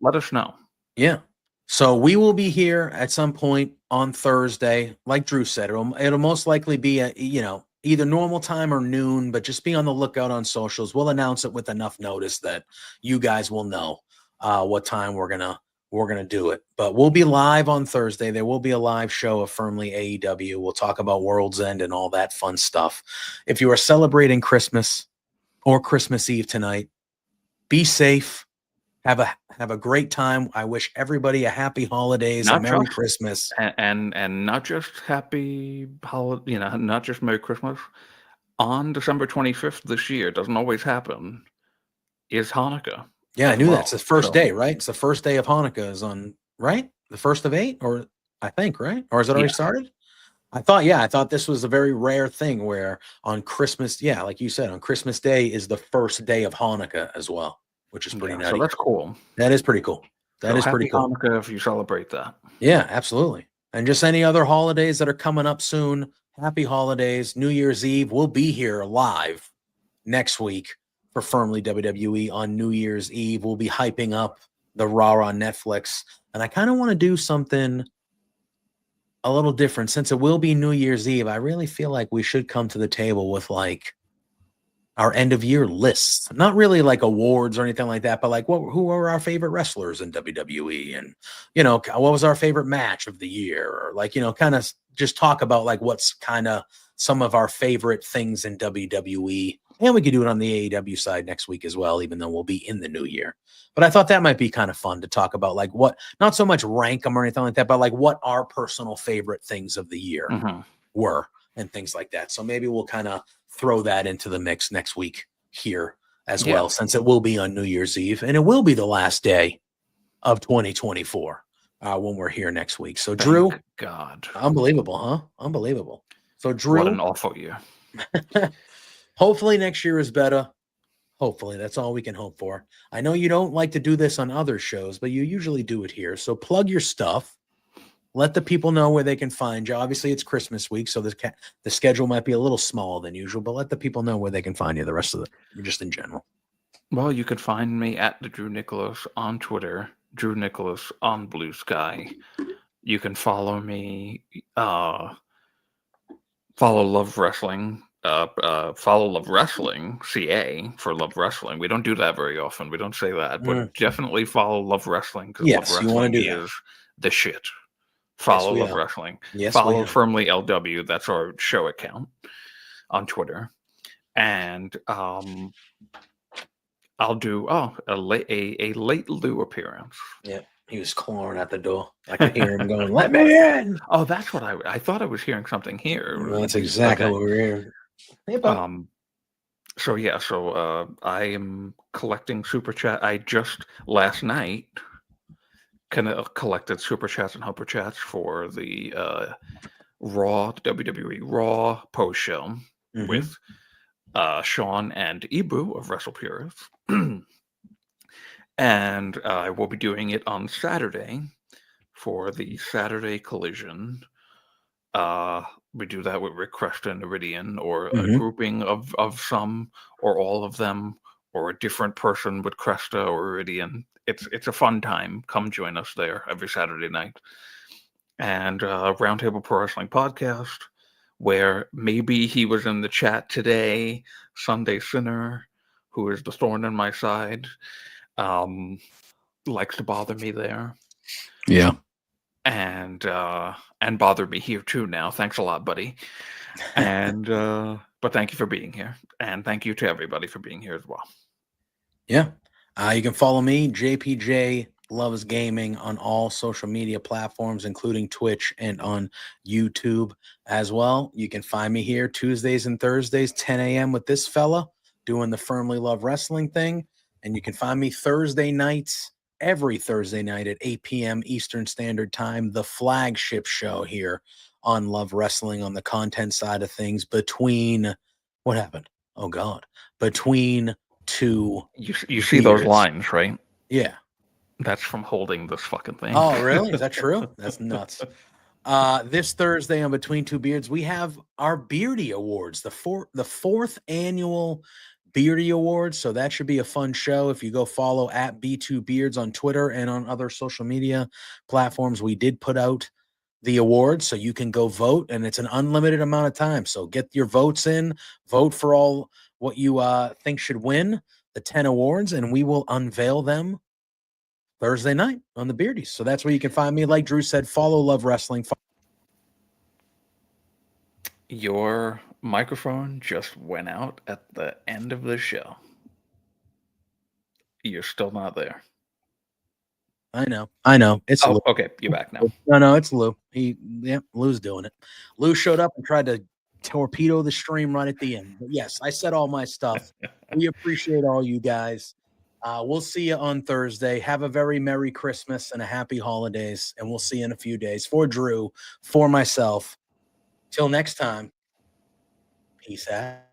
let us know. Yeah. So we will be here at some point on Thursday, like Drew said. It'll most likely be either normal time or noon, but just be on the lookout on socials. We'll announce it with enough notice that you guys will know what time we're gonna do it. But we'll be live on Thursday. There will be a live show of Firmly AEW. We'll talk about World's End and all that fun stuff. If you are celebrating Christmas or Christmas Eve tonight, be safe. Have a great time. I wish everybody a happy holidays, a Merry Christmas, and not just happy holiday. Not just Merry Christmas. On December 25th this year, it doesn't always happen, is Hanukkah. Yeah, I knew that. It's the first day, right? It's the first day of Hanukkah is on, right? The first of 8, or I think, right? Or has it already started? I thought this was a very rare thing where on Christmas, like you said, on Christmas Day is the first day of Hanukkah as well, which is pretty nutty. So that's cool. That is pretty cool. That is pretty cool. Hanukkah if you celebrate that. Yeah, absolutely. And just any other holidays that are coming up soon. Happy holidays. New Year's Eve. We'll be here live next week for Firmly WWE on New Year's Eve. We'll be hyping up the Raw on Netflix. And I kind of want to do something a little different. Since it will be New Year's Eve, I really feel like we should come to the table with like our end of year lists, not really like awards or anything like that, but like who are our favorite wrestlers in WWE, and what was our favorite match of the year, or like kind of just talk about like what's kind of some of our favorite things in WWE. And we could do it on the AEW side next week as well, even though we'll be in the new year. But I thought that might be kind of fun to talk about, like what, not so much rank them or anything like that, but like what our personal favorite things of the year were and things like that. So maybe we'll kind of throw that into the mix next week here as well, since it will be on New Year's Eve and it will be the last day of 2024 when we're here next week. So Drew, thank God, unbelievable, huh? Unbelievable. So Drew, what an awful year. Hopefully next year is better. Hopefully, that's all we can hope for. I know you don't like to do this on other shows, but you usually do it here. So plug your stuff. Let the people know where they can find you. Obviously, it's Christmas week, so the schedule might be a little smaller than usual, but let the people know where they can find you the rest of just in general. Well, you can find me at the Drew Nicholas on Twitter, Drew Nicholas on Blue Sky. You can follow me, follow Love Wrestling follow Love Wrestling, CA for Love Wrestling. We don't do that very often. We don't say that, but definitely follow Love Wrestling because Love Yes, you want Wrestling to do that. is the shit. Yes, Follow we Love are. Wrestling. Yes, we Follow are. Firmly LW. That's our show account on Twitter. And I'll do a late Lou appearance. Yeah, he was clawing at the door. I could hear him going, "Let me in!" Oh, that's what I thought I was hearing something here. Well, that's exactly Okay. what we're hearing. Hey, bud. So yeah, I am collecting super chat. I just last night collected super chats and hyper chats for the Raw WWE Raw post show with Sean and Ibu of Wrestle Purists. And I will be doing it on Saturday for the Saturday Collision. We do that with Rick Cresta and Iridian, or a grouping of some, or all of them, or a different person with Cresta or Iridian. It's a fun time. Come join us there every Saturday night. And Roundtable Pro Wrestling Podcast, where maybe he was in the chat today, Sunday Sinner, who is the thorn in my side, likes to bother me there. Yeah. And bother me here too now. Thanks a lot, buddy. And but thank you for being here. And thank you to everybody for being here as well. Yeah. You can follow me, JPJ Loves Gaming, on all social media platforms, including Twitch and on YouTube as well. You can find me here Tuesdays and Thursdays, 10 a.m. with this fella doing the Firmly Love Wrestling thing. And you can find me Thursday nights, every Thursday night at 8 p.m. Eastern Standard Time, the flagship show here on Love Wrestling on the content side of things between what happened? Oh, God. Between two. You see those lines, right? Yeah. That's from holding this fucking thing. Oh, really? Is that true? That's nuts. This Thursday on Between Two Beards, we have our Beardy Awards, the fourth annual Beardy Awards. So that should be a fun show. If you go follow at B2Beards on Twitter and on other social media platforms, we did put out the awards, so you can go vote, and it's an unlimited amount of time. So get your votes in, vote for all what you think should win the 10 awards, and we will unveil them Thursday night on the Beardies. So that's where you can find me. Like Drew said, follow Love Wrestling. Your microphone just went out at the end of the show. You're still not there. I know. It's Lou. Okay. You're back now. No, it's Lou. Lou's doing it. Lou showed up and tried to torpedo the stream right at the end. But yes, I said all my stuff. We appreciate all you guys. We'll see you on Thursday. Have a very Merry Christmas and a happy holidays. And we'll see you in a few days. For Drew, for myself. Till next time. Peace out.